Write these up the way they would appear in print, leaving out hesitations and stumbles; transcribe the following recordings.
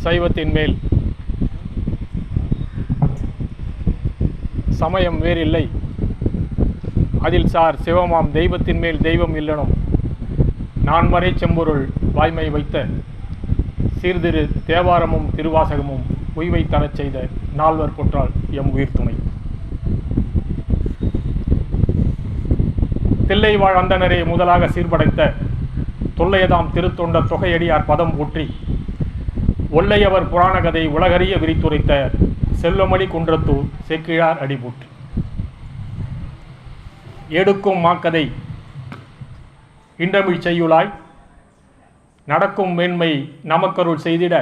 சைவத்தின் மேல் சமயம் வேறில்லை, அதில் சார் சிவமாம் தெய்வத்தின் மேல் தெய்வம் இல்லனும் நான்மறை செம்பொருள் வாய்மை வைத்த சீர்திரு தேவாரமும் திருவாசகமும் உய்வை தரச் செய்த நால்வர் பொற்றால் எம் உயிர் துணை. தில்லை வாழ் அந்தனரே முதலாக சீர்படைத்த தொல்லையதாம் திருத்தொண்ட தொகையடியார் பதம் போற்றி ஒல்லையவர் புராணகதை உலகறிய விரித்துரைத்த செல்வமணி குன்றத்தூர் செக்கிழார் அடிபூற்றி. எடுக்கும் மாக்கதை இன்றமிழ் செய்யுளாய் நடக்கும் மேன்மை நமக்கருள் செய்திட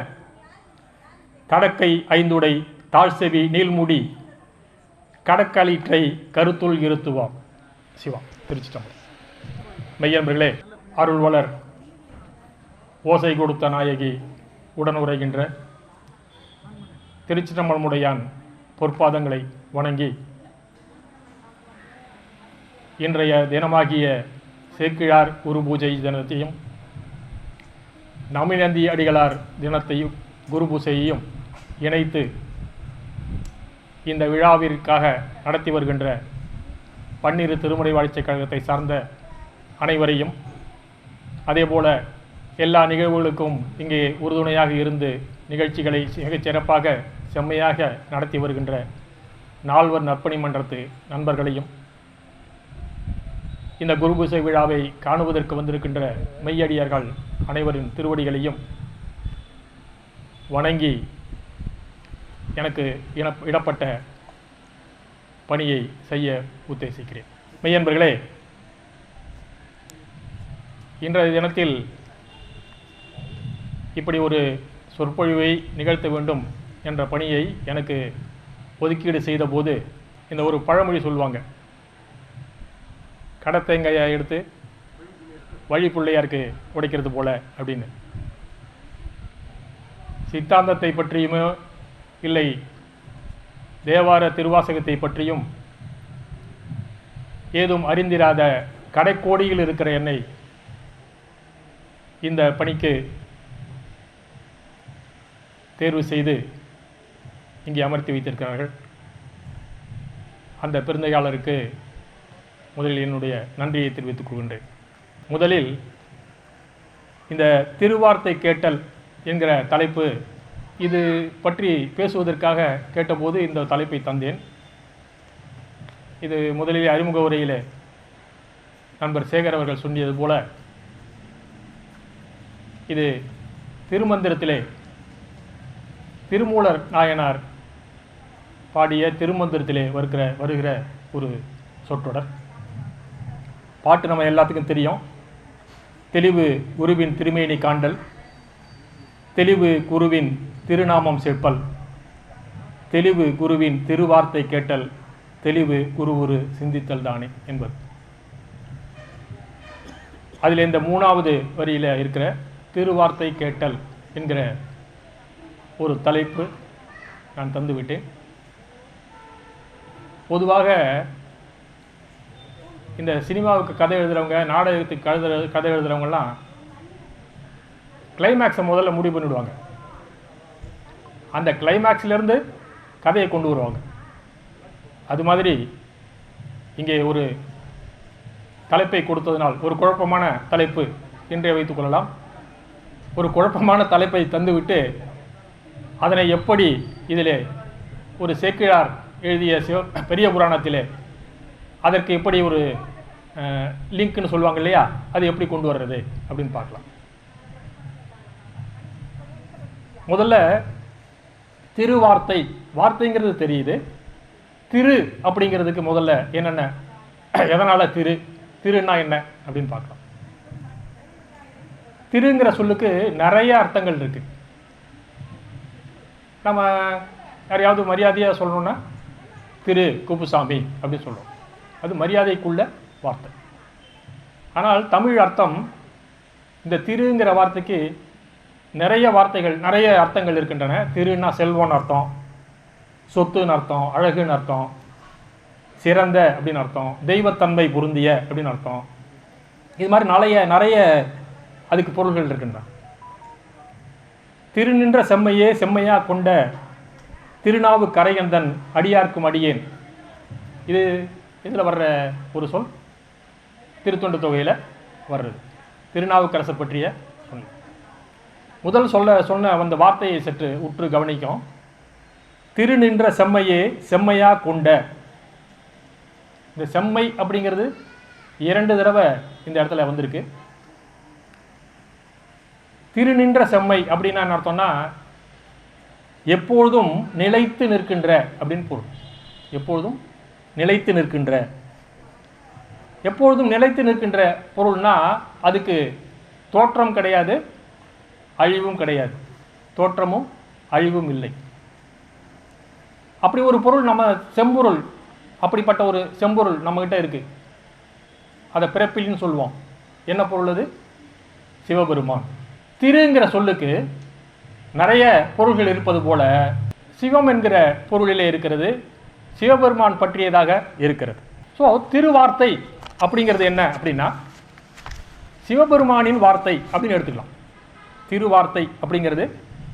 தடக்கை ஐந்துடை தாழ்செவி நீள்முடி கடக்களிற்றை கருத்துள் இருத்துவாம். சிவா. திருச்சிட்டம்பலம். மெய்யன்பர்களே, அருள்வளர் ஓசை கொடுத்த நாயகி உடனுரைகின்ற திருச்சிட்டம்பலமுடையான் பொற்பாதங்களை வணங்கி இன்றைய தினமாகிய சேக்கிழார் குரு பூஜை தினத்தையும் நமிநந்தி அடிகளார் தினத்தையும் குரு பூஜையையும் இணைத்து இந்த விழாவிற்காக நடத்தி வருகின்ற பன்னிரு திருமுறை வாழ்ச்சிக் கழகத்தை சார்ந்த அனைவரையும், அதேபோல எல்லா நிகழ்வுகளுக்கும் இங்கே உறுதுணையாக இருந்து நிகழ்ச்சிகளை மிகச் சிறப்பாக செம்மையாக நடத்தி வருகின்ற நால்வர் நற்பணி மன்றத்து நண்பர்களையும், இந்த குருபூசை விழாவை காணுவதற்கு வந்திருக்கின்ற மெய்யடியார்கள் அனைவரின் திருவடிகளையும் வணங்கி எனக்கு இடப்பட்ட பணியை செய்ய உத்தேசிக்கிறேன். மெய்யன்பர்களே, இன்றைய தினத்தில் இப்படி ஒரு சொற்பொழிவை நிகழ்த்த வேண்டும் என்ற பணியை எனக்கு ஒதுக்கீடு செய்த போது இந்த ஒரு பழமொழி சொல்லுவாங்க, கடத்தேங்காயை எடுத்து வழி பிள்ளையாருக்கு உடைக்கிறது போல அப்படின்னு. சித்தாந்தத்தை பற்றியுமோ இல்லை தேவார திருவாசகத்தை பற்றியும் ஏதும் அறிந்திராத கடைக்கோடியில் இருக்கிற என்னை இந்த பணிக்கு தேர்வு செய்து இங்கே அமர்த்தி வைத்திருக்கிறார்கள். அந்த பெருந்தையாளருக்கு முதலில் என்னுடைய நன்றியை தெரிவித்துக் கொள்கின்றேன். முதலில் இந்த திருவார்த்தை கேட்டல் என்கிற தலைப்பு, இது பற்றி பேசுவதற்காக கேட்டபோது இந்த தலைப்பை தந்தேன். இது முதலில் அறிமுக உரையிலே நண்பர் சேகர் அவர்கள் சொன்னது போல, இது திருமந்திரத்திலே திருமூலர் நாயனார் பாடிய திருமந்திரத்திலே வருகிற ஒரு சொற்றொடர். பாட்டு நம்ம எல்லாத்துக்கும் தெரியும். தெளிவு குருவின் திருமேனி காண்டல், தெளிவு குருவின் திருநாமம் சேர்ப்பல், தெளிவு குருவின் திருவார்த்தை கேட்டல், தெளிவு குருவுரு சிந்தித்தல் தானே என்பது. அதில் இந்த மூணாவது வரியில் இருக்கிற திருவார்த்தை கேட்டல் என்கிற ஒரு தலைப்பு நான் தந்துவிட்டேன். பொதுவாக இந்த சினிமாவுக்கு கதை எழுதுகிறவங்க, நாடகத்துக்கு கதை எழுதுகிறவங்கலாம் கிளைமேக்ஸை முதல்ல முடிவு பண்ணிவிடுவாங்க. அந்த கிளைமேக்ஸ்லேருந்து கதையை கொண்டு வருவாங்க. அது மாதிரி இங்கே ஒரு தலைப்பை கொடுத்ததினால், ஒரு குழப்பமான தலைப்பு என்றே வைத்துக்கொள்ளலாம், ஒரு குழப்பமான தலைப்பை தந்துவிட்டு அதனை எப்படி இதிலே ஒரு சேக்கிழார் எழுதிய பெரிய புராணத்திலே அதற்கு எப்படி ஒரு லிங்க்னு சொல்லுவாங்க இல்லையா, அது எப்படி கொண்டு வர்றது அப்படின்னு பார்க்கலாம். முதல்ல திருவார்த்தை, வார்த்தைங்கிறது தெரியுது, திரு அப்படிங்கிறதுக்கு முதல்ல என்னென்ன, எதனால் திருன்னா என்ன அப்படின்னு பார்க்கலாம். திருங்கிற சொல்லுக்கு நிறைய அர்த்தங்கள் இருக்கு. நம்ம யாரையாவது மரியாதையாக சொல்லணும்னா திரு குப்புசாமி அப்படின்னு சொல்கிறோம், அது மரியாதைக்குள்ள வார்த்தை. ஆனால் தமிழ் அர்த்தம், இந்த திருங்கிற வார்த்தைக்கு நிறைய வார்த்தைகள், நிறைய அர்த்தங்கள் இருக்கின்றன. திருன்னா செல்வம்னு அர்த்தம், சொத்துன்னு அர்த்தம், அழகுன்னு அர்த்தம், சிறந்த அப்படின்னு அர்த்தம், தெய்வத்தன்மை பொருந்திய அப்படின்னு அர்த்தம். இது மாதிரி நிறைய அதுக்கு பொருள்கள் இருக்கின்றன. திருநின்ற செம்மையே செம்மையா கொண்ட திருநாவு கரையந்தன் அடியார்க்கும் அடியேன். இது இதில் வர்ற ஒரு சொல் திருத்தொண்டு தொகையில் வர்றது திருநாவுக்கரசர் பற்றிய சொல். முதல் சொன்ன அந்த வார்த்தையை சற்று உற்று கவனிக்கும். திருநின்ற செம்மையே செம்மையா கொண்ட. இந்த செம்மை அப்படிங்கிறது 2 தடவை இந்த இடத்துல வந்திருக்கு. திருநின்ற செம்மை அப்படின்னா என்ன அர்த்தம்னா எப்பொழுதும் நிலைத்து நிற்கின்ற அப்படின்னு பொருள். எப்பொழுதும் நிலைத்து நிற்கின்ற. எப்பொழுதும் நிலைத்து நிற்கின்ற பொருள்னா அதுக்கு தோற்றம் கிடையாது, அழிவும் கிடையாது. தோற்றமும் அழிவும் இல்லை. அப்படி ஒரு பொருள் நம்ம செம்பொருள், அப்படிப்பட்ட ஒரு செம்பொருள் நம்மகிட்ட இருக்கு. அதை பிறப்பில்னு சொல்லுவோம். என்ன பொருள் அது? சிவபெருமான். திருங்கிற சொல்லுக்கு நிறைய பொருள்கள் இருப்பது போல சிவம் என்கிற பொருளிலே இருக்கிறது, சிவபெருமான் பற்றியதாக இருக்கிறது. ஸோ திருவார்த்தை அப்படிங்கிறது என்ன அப்படின்னா சிவபெருமானின் வார்த்தை அப்படின்னு எடுத்துக்கலாம். திருவார்த்தை அப்படிங்கிறது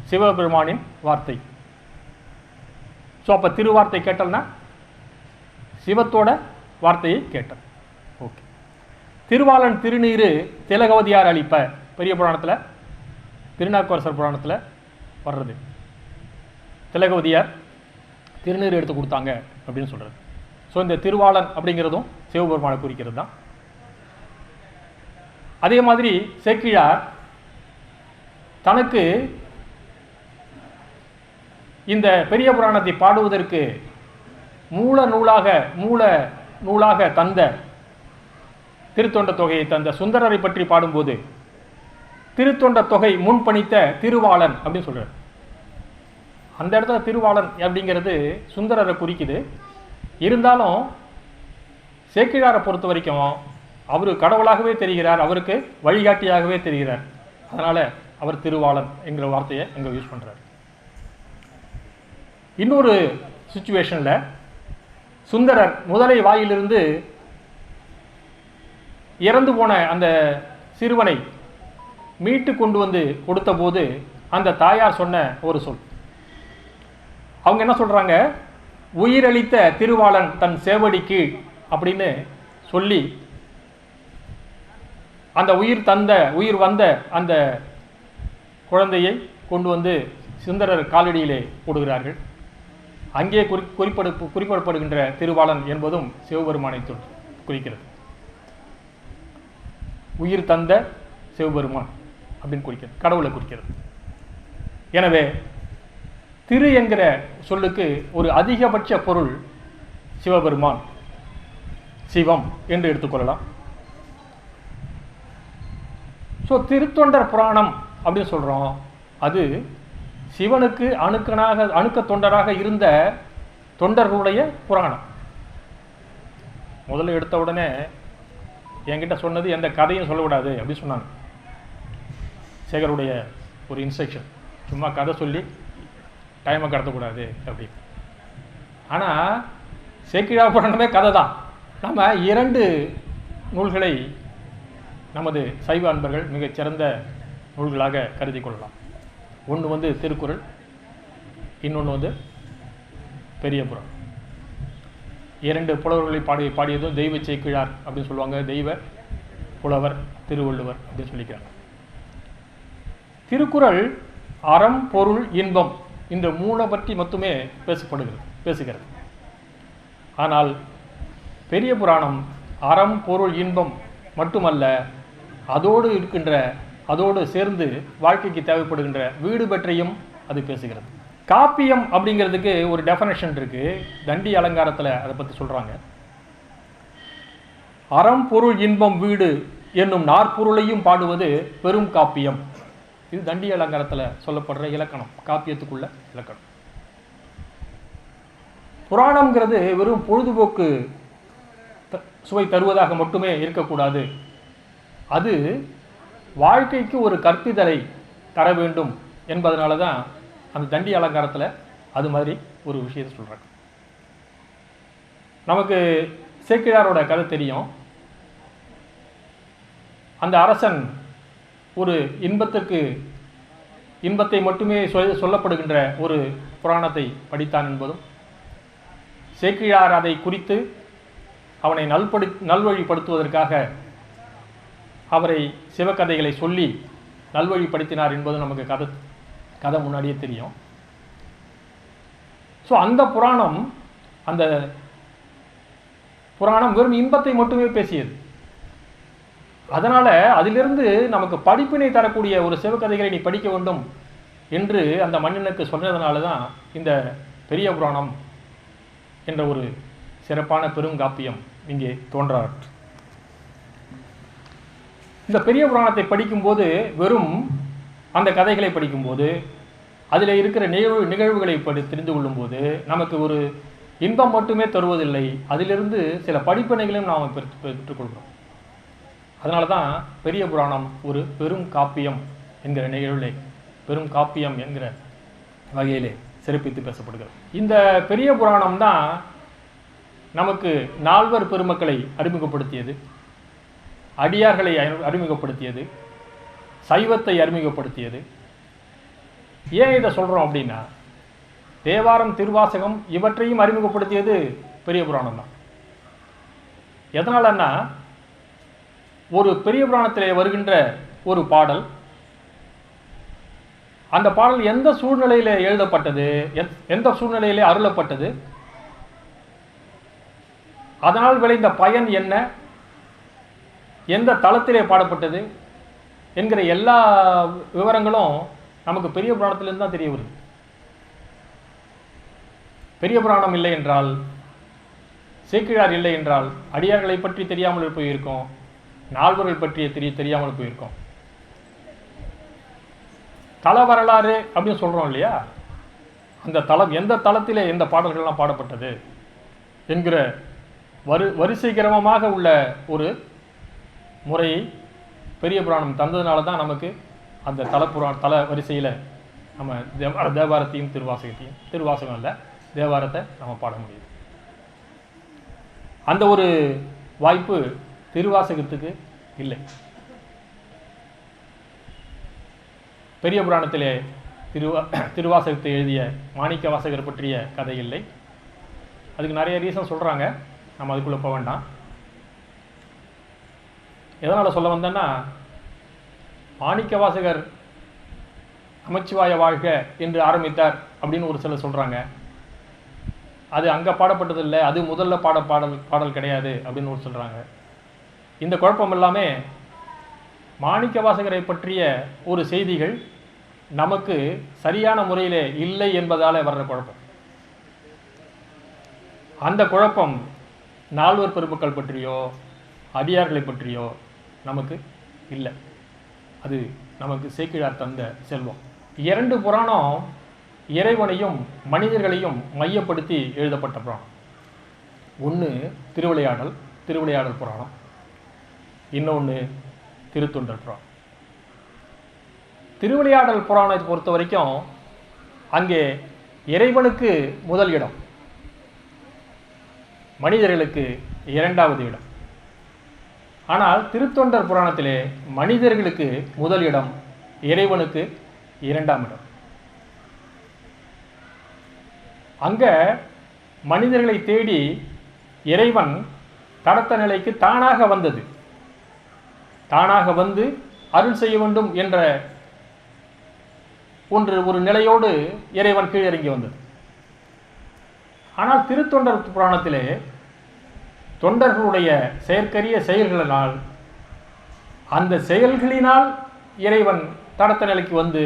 சிவபெருமானின் வார்த்தை. ஸோ அப்போ திருவார்த்தை கேட்டல்னா சிவத்தோட வார்த்தையை கேட்டல். ஓகே. திருவாளன் திருநீரு திலகவதியார் அளிப்ப பெரிய புராணத்தில், திருநாவுக்கரசர் புராணத்தில் வர்றது. திலகவதியார் திருநீர் எடுத்து கொடுத்தாங்க அப்படின்னு சொல்கிறது. ஸோ இந்த திருவாளன் அப்படிங்கிறதும் சிவபெருமானை குறிக்கிறது தான். அதே மாதிரி சேக்கிழார் தனக்கு இந்த பெரிய புராணத்தை பாடுவதற்கு மூல நூலாக தந்த திருத்தொண்ட தொகையை தந்த சுந்தரரை பற்றி பாடும்போது திருத்தொண்ட தொகை முன்பணித்த திருவாளன் அப்படின்னு சொல்றார். அந்த இடத்துல திருவாளன் அப்படிங்கிறது சுந்தரரை குறிக்குது. இருந்தாலும் சேக்கிழாரை பொறுத்த வரைக்கும் அவர் கடவுளாகவே தெரிகிறார், அவருக்கு வழிகாட்டியாகவே தெரிகிறார். அதனால அவர் திருவாளன் என்கிற வார்த்தையை அங்கே யூஸ் பண்றார். இன்னொரு சிச்சுவேஷன்ல சுந்தரர் முதலை வாயிலிருந்து இறந்து போன அந்த சிறுவனை மீட்டு கொண்டு வந்து கொடுத்த போது அந்த தாயார் சொன்ன ஒரு சொல். அவங்க என்ன சொல்றாங்க? உயிரளித்த திருவாளன் தன் சேவடிக்கு அப்படின்னு சொல்லி அந்த உயிர் வந்த அந்த குழந்தையை கொண்டு வந்து சுந்தரர் காலடியிலே போடுகிறார்கள். அங்கே குறிப்பிடப்படுகின்ற திருவாளன் என்பதும் சிவபெருமானை குறிக்கிறது. உயிர் தந்த சிவபெருமான் அப்படின்னு குறிக்கிறது, கடவுளை குறிக்கிறது. எனவே திரு என்கிற சொல்லுக்கு ஒரு அதிகபட்ச பொருள் சிவபெருமான், சிவம் என்று எடுத்துக்கொள்ளலாம். ஸோ திருத்தொண்டர் புராணம் அப்படின்னு சொல்கிறோம். அது சிவனுக்கு அணுக்க தொண்டராக இருந்த தொண்டர்களுடைய புராணம். முதல்ல எடுத்த உடனே என்கிட்ட சொன்னது எந்த கதையும் சொல்லக்கூடாது அப்படின்னு சொன்னாங்க. சேகருடைய ஒரு இன்ஸ்ட்ரக்ஷன், சும்மா கதை சொல்லி டைமை கடத்தக்கூடாது அப்படி. ஆனால் சேக்கிழா புராணமே கதை தான். நம்ம 2 நூல்களை நமது சைவ அன்பர்கள் மிகச்சிறந்த நூல்களாக கருதி கொள்ளலாம். ஒன்று திருக்குறள், இன்னொன்று பெரிய புராணம். 2 புலவர்களை பாடியதும் தெய்வ சேக்கிழார் அப்படின்னு சொல்லுவாங்க, தெய்வ புலவர் திருவள்ளுவர் அப்படின்னு சொல்லிக்கிறாங்க. திருக்குறள் அறம் பொருள் இன்பம் இந்த 3 பற்றி மட்டுமே பேசுகிறது. ஆனால் பெரிய புராணம் அறம் பொருள் இன்பம் மட்டுமல்ல, அதோடு சேர்ந்து வாழ்க்கைக்கு தேவைப்படுகின்ற வீடு பற்றியும் அது பேசுகிறது. காப்பியம் அப்படிங்கிறதுக்கு ஒரு டெஃபனேஷன் இருக்கு. தண்டி அலங்காரத்தில் அதை பற்றி சொல்றாங்க. அறம் பொருள் இன்பம் வீடு என்னும் நாற்பொருளையும் பாடுவது பெரும் காப்பியம். இது தண்டி அலங்காரத்தில் சொல்லப்படுற இலக்கணம், காப்பியத்துக்குள்ள இலக்கணம். புராணம்ங்கிறது வெறும் பொழுதுபோக்கு சுவை தருவதாக மட்டுமே இருக்கக்கூடாது. அது வாழ்க்கைக்கு ஒரு கற்பிதலை தர வேண்டும் என்பதனால தான் அந்த தண்டி அலங்காரத்தில் அது மாதிரி ஒரு விஷயத்தை சொல்கிறாங்க. நமக்கு சேக்கிழாரோட கதை தெரியும். அந்த அரசன் ஒரு இன்பத்திற்கு இன்பத்தை மட்டுமே சொல்லப்படுகின்ற ஒரு புராணத்தை படித்தான் என்பதும், சேக்கிழார் அதை குறித்து அவனை நல்வழிப்படுத்துவதற்காக அவரை சிவகதைகளை சொல்லி நல்வழிப்படுத்தினார் என்பதும் நமக்கு கதை முன்னாடியே தெரியும். ஸோ அந்த புராணம் வெறும் இன்பத்தை மட்டுமே பேசியது. அதனால் அதிலிருந்து நமக்கு படிப்பினை தரக்கூடிய ஒரு சிவகதைகளை நீ படிக்க வேண்டும் என்று அந்த மன்னனுக்கு சொன்னதுனால தான் இந்த பெரிய புராணம் என்ற ஒரு சிறப்பான பெருங்காப்பியம் இங்கே தோன்றார். இந்த பெரிய புராணத்தை படிக்கும்போது, வெறும் அந்த கதைகளை படிக்கும்போது, அதில் இருக்கிற நிகழ்வுகளை தெரிந்து கொள்ளும்போது நமக்கு ஒரு இன்பம் மட்டுமே தருவதில்லை, அதிலிருந்து சில படிப்பினைகளையும் நாம் பெற்றுக்கொள்கிறோம். அதனால தான் பெரிய புராணம் ஒரு பெரும் காப்பியம் என்கிற நிகழ்விலே, பெரும் காப்பியம் என்கிற வகையிலே சிறப்பித்து பேசப்படுகிறது. இந்த பெரிய புராணம் தான் நமக்கு நால்வர் பெருமக்களை அறிமுகப்படுத்தியது, அடியார்களை அறிமுகப்படுத்தியது, சைவத்தை அறிமுகப்படுத்தியது. ஏன் இதை சொல்கிறோம் அப்படின்னா, தேவாரம், திருவாசகம் இவற்றையும் அறிமுகப்படுத்தியது பெரிய புராணம் தான். எதனாலன்னா, ஒரு பெரிய புராணத்திலே வருகின்ற ஒரு பாடல், அந்த பாடல் எந்த சூழ்நிலையிலே எழுதப்பட்டது, எந்த சூழ்நிலையிலே அருளப்பட்டது, அதனால் விளைந்த பயன் என்ன, எந்த தளத்திலே பாடப்பட்டது என்கிற எல்லா விவரங்களும் நமக்கு பெரிய புராணத்திலிருந்து தான் தெரிய வருது. பெரிய புராணம் இல்லை என்றால், சேக்கிழார் இல்லை என்றால், அடியார்களை பற்றி தெரியாமல் போயிருக்கோம், நால்வர்கள் பற்றிய தெரியாமல் போயிருக்கோம். தல வரலாறு அப்படின்னு சொல்கிறோம் இல்லையா, அந்த தளம் எந்த தளத்திலே எந்த பாடல்கள்லாம் பாடப்பட்டது என்கிற வரிசை கிரமமாக உள்ள ஒரு முறையை பெரிய புராணம் தந்ததுனால தான் நமக்கு அந்த தல வரிசையில் நம்ம தேவாரத்தையும் திருவாசகம் இல்லை, தேவாரத்தை நம்ம பாட முடியுது. அந்த ஒரு வாய்ப்பு திருவாசகத்துக்கு இல்லை. பெரிய புராணத்திலே திருவாசகத்தை எழுதிய மாணிக்க வாசகர் பற்றிய கதை இல்லை. அதுக்கு நிறைய ரீசன் சொல்கிறாங்க, நம்ம அதுக்குள்ளே போக வேண்டாம். எதனால் சொல்ல வந்தேன்னா, மாணிக்க வாசகர் நமச்சிவாய வாழ்க என்று ஆரம்பித்தார் அப்படின்னு ஒரு சிலர் சொல்கிறாங்க. அது அங்கே பாடப்பட்டதில்லை, அது முதல்ல பாடல் கிடையாது அப்படின்னு ஒரு சொல்கிறாங்க. இந்த குழப்பம் எல்லாமே மாணிக்க வாசகரை பற்றிய ஒரு செய்திகள் நமக்கு சரியான முறையிலே இல்லை என்பதால் வர்ற குழப்பம். அந்த குழப்பம் நால்வர் பெருமக்கள் பற்றியோ அடியார்களை பற்றியோ நமக்கு இல்லை. அது நமக்கு சேக்கிழார் தந்த செல்வம். 2 புராணம் இறைவனையும் மனிதர்களையும் மையப்படுத்தி எழுதப்பட்ட புராணம். ஒன்று திருவிளையாடல் புராணம், இன்னொன்று திருத்தொண்டர் புராணம். திருவிளையாடல் புராணத்தை பொறுத்த வரைக்கும் அங்கே இறைவனுக்கு முதல் இடம், மனிதர்களுக்கு 2வது இடம். ஆனால் திருத்தொண்டர் புராணத்திலே மனிதர்களுக்கு முதல் இடம், இறைவனுக்கு 2ஆம் இடம். அங்க மனிதர்களை தேடி இறைவன் கடத்த நிலைக்கு தானாக வந்து அருள் செய்ய வேண்டும் என்ற ஒரு நிலையோடு இறைவன் கீழிறங்கி வந்தது. ஆனால் திருத்தொண்டர் புராணத்திலே தொண்டர்களுடைய செயற்கரிய செயல்களினால், அந்த செயல்களினால் இறைவன் தடத்த நிலைக்கு வந்து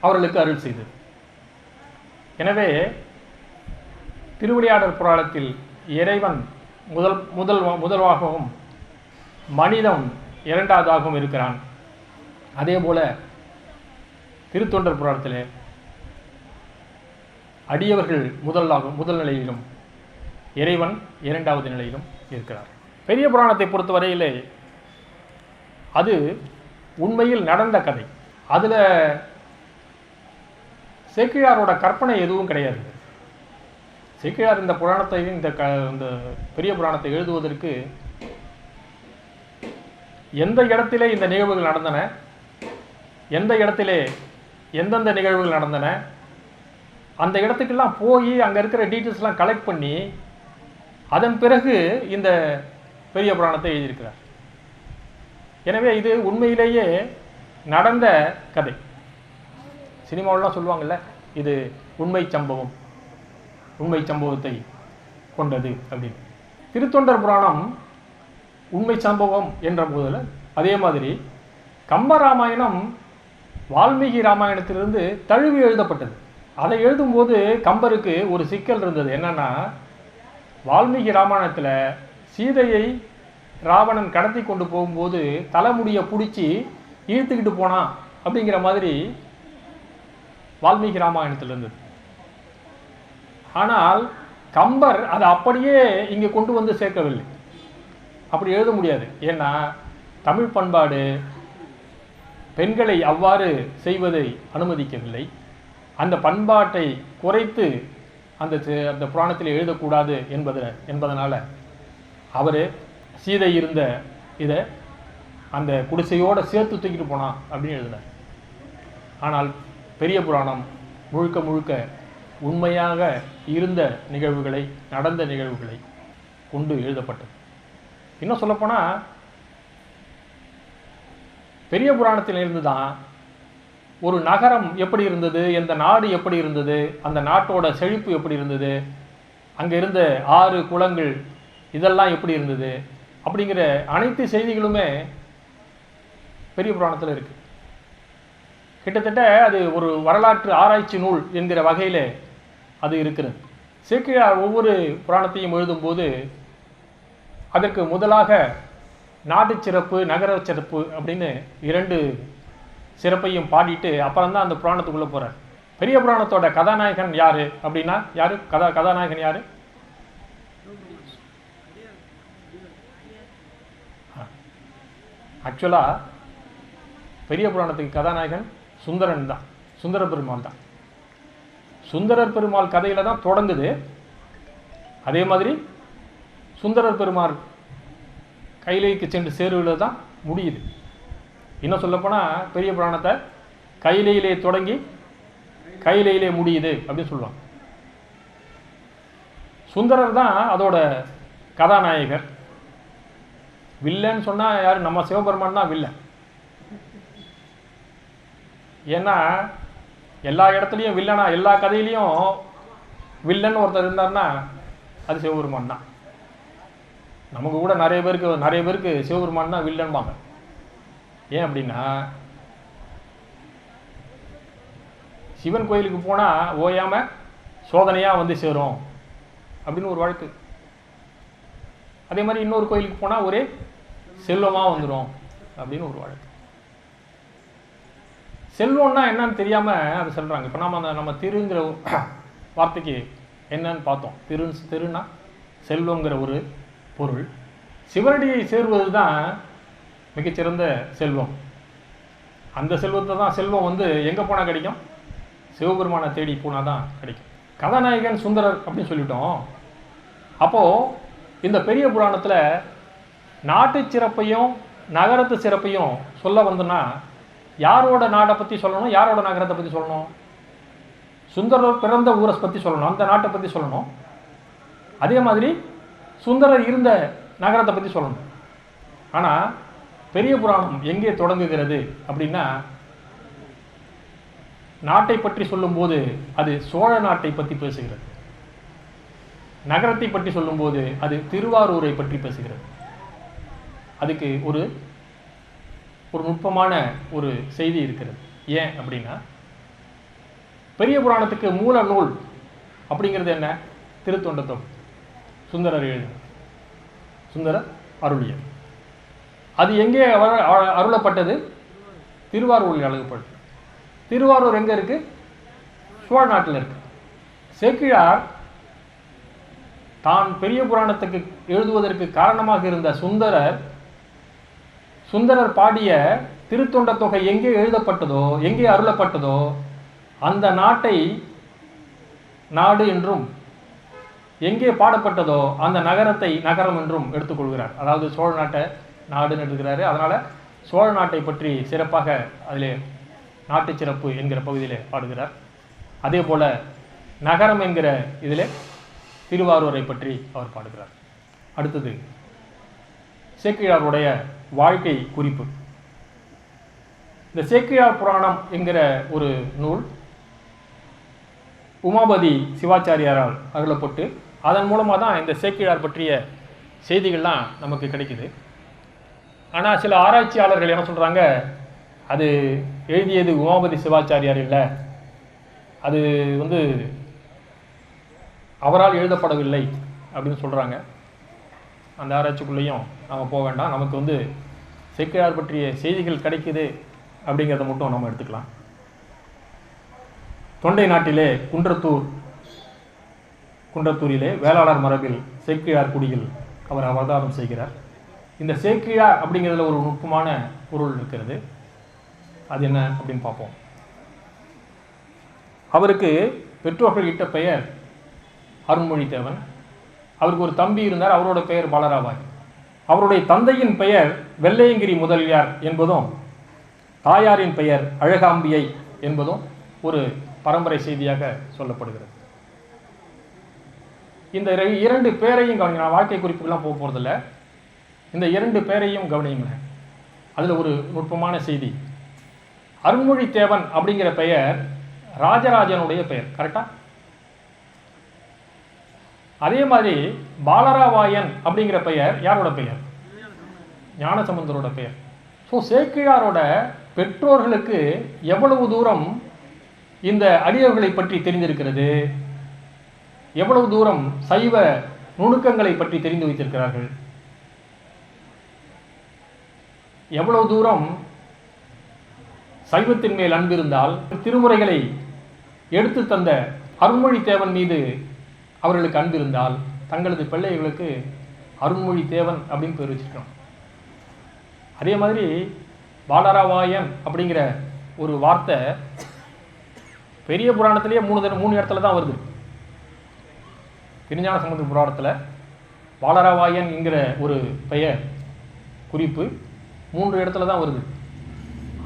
அவர்களுக்கு அருள் செய்தது. எனவே திருவிளையாடல் புராணத்தில் இறைவன் முதல்வாகவும் மனிதன் 2வதாகவும் இருக்கிறான். அதே போல திருத்தொண்டர் புராணத்திலே அடியவர்கள் முதல் நிலையிலும் இறைவன் 2வது நிலையிலும் இருக்கிறார். பெரிய புராணத்தை பொறுத்தவரையிலே அது உண்மையில் நடந்த கதை. அதில் சேக்கிழாரோட கற்பனை எதுவும் கிடையாது. சேக்கிழார் இந்த புராணத்தை இந்த பெரிய புராணத்தை எழுதுவதற்கு எந்த இடத்திலே இந்த நிகழ்வுகள் நடந்தன, எந்த இடத்திலே எந்தெந்த நிகழ்வுகள் நடந்தன, அந்த இடத்துக்கெல்லாம் போய் அங்கே இருக்கிற டீட்டெயில்ஸ்லாம் கலெக்ட் பண்ணி அதன் பிறகு இந்த பெரிய புராணத்தை எழுதியிருக்கிறார். எனவே இது உண்மையிலேயே நடந்த கதை. சினிமாவெல்லாம் சொல்லுவாங்கள்ல, இது உண்மை சம்பவத்தை கொண்டது அப்படின்னு. திருத்தொண்டர் புராணம் உண்மை சம்பவம் என்ற போதில், அதே மாதிரி கம்பராமாயணம் வால்மீகி ராமாயணத்திலிருந்து தழுவி எழுதப்பட்டது. அதை எழுதும்போது கம்பருக்கு ஒரு சிக்கல் இருந்தது. என்னன்னா, வால்மீகி ராமாயணத்தில் சீதையை ராவணன் கடத்தி கொண்டு போகும்போது தலைமுடியை பிடிச்சி இழுத்துக்கிட்டு போனான் அப்படிங்கிற மாதிரி வால்மீகி ராமாயணத்தில் இருந்தது. ஆனால் கம்பர் அதை அப்படியே இங்கே கொண்டு வந்து சேர்க்கவில்லை. அப்படி எழுத முடியாது. ஏன்னா தமிழ் பண்பாடு பெண்களை அவ்வாறு செய்வதை அனுமதிக்கவில்லை. அந்த பண்பாட்டை குறைத்து அந்த புராணத்தில் எழுதக்கூடாது என்பதனால அவர் சீதை இருந்த இதை அந்த குடிசையோடு சேர்த்து தூக்கிட்டு போனான் அப்படின்னு எழுதினார். ஆனால் பெரிய புராணம் முழுக்க முழுக்க உண்மையாக இருந்த நிகழ்வுகளை, நடந்த நிகழ்வுகளை கொண்டு எழுதப்பட்டது. இன்னும் சொல்லப்போனால் பெரிய புராணத்திலிருந்து தான் ஒரு நகரம் எப்படி இருந்தது, எந்த நாடு எப்படி இருந்தது, அந்த நாட்டோட செழிப்பு எப்படி இருந்தது, அங்கே இருந்த ஆறு குளங்கள் இதெல்லாம் எப்படி இருந்தது அப்படிங்கிற அனைத்து செய்திகளுமே பெரிய புராணத்தில் இருக்குது. கிட்டத்தட்ட அது ஒரு வரலாற்று ஆராய்ச்சி நூல் என்கிற வகையில் அது இருக்கிறது. சேக்கிழார் ஒவ்வொரு புராணத்தையும் எழுதும்போது அதற்கு முதலாக நாட்டு சிறப்பு, நகர சிறப்பு அப்படின்னு 2 சிறப்பையும் பாடிட்டு அப்புறம்தான் அந்த புராணத்துக்குள்ளே போகிறார். பெரிய புராணத்தோட கதாநாயகன் யார் அப்படின்னா, யார் கதாநாயகன் யார்? ஆக்சுவலாக பெரிய புராணத்துக்கு கதாநாயகன் சுந்தரன் தான், சுந்தர பெருமாள் தான். சுந்தரர் பெருமாள் கதையில் தான் தொடங்குது. அதே மாதிரி சுந்தரர் பெருமாள் கையிலேக்கு சென்று சேருவில் தான் முடியுது. இன்னும் சொல்லப்போனால் பெரிய புராணத்தை கையிலேயே தொடங்கி கையிலேயே முடியுது அப்படின்னு சொல்லுவாங்க. சுந்தரர் தான் அதோட கதாநாயகர். வில்லன்னு சொன்னால் யார்? நம்ம சிவபெருமான் தான் வில்லன். ஏன்னா எல்லா இடத்துலையும் வில்லனா, எல்லா கதையிலையும் வில்லன் ஒருத்தர் இருந்தார்னா அது சிவபெருமான் தான். நமக்கு கூட நிறைய பேருக்கு சிவபெருமான் தான் வில்லன்பாங்க. ஏன் அப்படின்னா, சிவன் கோயிலுக்கு போனால் ஓயாமல் சோதனையாக வந்து சேரும் அப்படின்னு ஒரு வழக்கு. அதே மாதிரி இன்னொரு கோயிலுக்கு போனால் ஒரே செல்வமாக வந்துடும் அப்படின்னு ஒரு வழக்கு. செல்வம்னா என்னன்னு தெரியாமல் அது சொல்கிறாங்க. இப்போ நம்ம திருங்கிற வார்த்தைக்கு என்னன்னு பார்த்தோம். திருன்னா செல்வங்கிற ஒரு பொருள். சிவனடியை சேருவது தான் மிகச்சிறந்த செல்வம். அந்த செல்வத்தை தான் செல்வம் வந்து எங்கே போனால் கிடைக்கும்? சிவபெருமானை தேடி போனால் தான் கிடைக்கும். கதாநாயகன் சுந்தரர் அப்படின்னு சொல்லிட்டோம். அப்போது இந்த பெரிய புராணத்தில் நாட்டு சிறப்பையும் நகரத்து சிறப்பையும் சொல்ல வந்தோன்னா யாரோட நாடை பற்றி சொல்லணும், யாரோட நகரத்தை பற்றி சொல்லணும்? சுந்தரர் பிறந்த ஊரை பற்றி சொல்லணும், அந்த நாட்டை பற்றி சொல்லணும். அதே மாதிரி சுந்தரர் இருந்த நகரத்தை பற்றி சொல்லணும். ஆனால் பெரிய புராணம் எங்கே தொடங்குகிறது அப்படின்னா, நாட்டை பற்றி சொல்லும்போது அது சோழ நாட்டை பற்றி பேசுகிறது. நகரத்தை பற்றி சொல்லும்போது அது திருவாரூரை பற்றி பேசுகிறது. அதுக்கு ஒரு நுட்பமான ஒரு செய்தி இருக்கிறது. ஏன் அப்படின்னா, பெரிய புராணத்துக்கு மூல நூல் அப்படிங்கிறது என்ன? திருத்தொண்டர். சுந்தரர் எழுதினார், சுந்தரர் அருளியது. அது எங்கே அருளப்பட்டது? திருவாரூரில் அழகப்பட்டது. திருவாரூர் எங்கே இருக்கு? சோழ நாட்டில் இருக்கு. சேக்கிழார் தான் பெரிய புராணத்துக்கு எழுதுவதற்கு காரணமாக இருந்த சுந்தரர் பாடிய திருத்தொண்ட தொகை எங்கே எழுதப்பட்டதோ, எங்கே அருளப்பட்டதோ அந்த நாட்டை நாடு என்றும், எங்கே பாடப்பட்டதோ அந்த நகரத்தை நகரம் என்றும் எடுத்துக்கொள்கிறார். அதாவது சோழ நாட்டை நாடுன்னு எடுக்கிறாரு. அதனால் சோழ நாட்டை பற்றி சிறப்பாக அதிலே நாட்டு சிறப்பு என்கிற பகுதியில் பாடுகிறார். அதே போல் நகரம் என்கிற இதில் திருவாரூரை பற்றி அவர் பாடுகிறார். அடுத்தது சேக்கிழாருடைய வாழ்க்கை குறிப்பு. இந்த சேக்கிழார் புராணம் என்கிற ஒரு நூல் உமாபதி சிவாச்சாரியாரால் அருளப்பட்டு அதன் மூலமாக தான் இந்த சேக்கிழார் பற்றிய செய்திகள்லாம் நமக்கு கிடைக்குது. ஆனால் சில ஆராய்ச்சியாளர்கள் என்ன சொல்கிறாங்க, அது எழுதியது உமாபதி சிவாச்சாரியார் இல்லை, அது அவரால் எழுதப்படவில்லை அப்படின்னு சொல்கிறாங்க. அந்த ஆராய்ச்சிக்குள்ளேயும் நம்ம போக வேண்டாம். நமக்கு சேக்கிழார் பற்றிய செய்திகள் கிடைக்குது அப்படிங்கிறத மட்டும் நம்ம எடுத்துக்கலாம். தொண்டை நாட்டிலே குன்றத்தூரிலே வேளாளர் மரபில் சேக்கிழார் குடியில் அவர் அவதாரம் செய்கிறார். இந்த சேக்கிழார் அப்படிங்கிறதுல ஒரு நுட்பமான பொருள் இருக்கிறது. அது என்ன அப்படின்னு பார்ப்போம். அவருக்கு பெற்றோர்கள் இட்ட பெயர் அருண்மொழித்தேவன். அவருக்கு ஒரு தம்பி இருந்தார், அவரோட பெயர் பாலராவாய். அவருடைய தந்தையின் பெயர் வெள்ளையங்கிரி முதலியார் என்பதும் தாயாரின் பெயர் அழகாம்பியை என்பதும் ஒரு பரம்பரை செய்தியாக சொல்லப்படுகிறது. இந்த இரண்டு பேரையும் கவனிங்க. வாழ்க்கை குறிப்புகள்லாம் போக போகிறதில்ல. இந்த இரண்டு பேரையும் கவனிங்களேன். அதில் ஒரு நுட்பமான செய்தி. அருண்மொழித்தேவன் அப்படிங்கிற பெயர் ராஜராஜனுடைய பெயர், கரெக்டா? அதே மாதிரி பாலராவாயன் அப்படிங்கிற பெயர் யாரோட பெயர்? ஞானசம்பந்தரோட பெயர். ஸோ சேக்கிழாரோட பெற்றோர்களுக்கு எவ்வளவு தூரம் இந்த அடியவர்களை பற்றி தெரிந்திருக்கிறது, எவ்வளவு தூரம் சைவ நுணுக்கங்களை பற்றி தெரிந்து வைத்திருக்கிறார்கள், எவ்வளவு தூரம் சைவத்தின் மேல் அன்பிருந்தால் திருமுறைகளை எடுத்து தந்த அருண்மொழித்தேவன் மீது அவர்களுக்கு அன்பிருந்தால் தங்களது பிள்ளைகளுக்கு அருண்மொழித்தேவன் அப்படின்னு பேர் வச்சிருக்கணும். அதே மாதிரி பாலராவாயன் அப்படிங்கிற ஒரு வார்த்தை பெரிய புராணத்திலேயே மூணு இடத்துல தான் வருது. திருஞான சம்பந்த புராணத்தில் பாலராவாயன் என்கிற ஒரு பெயர் குறிப்பு 3 இடத்துல தான் வருது.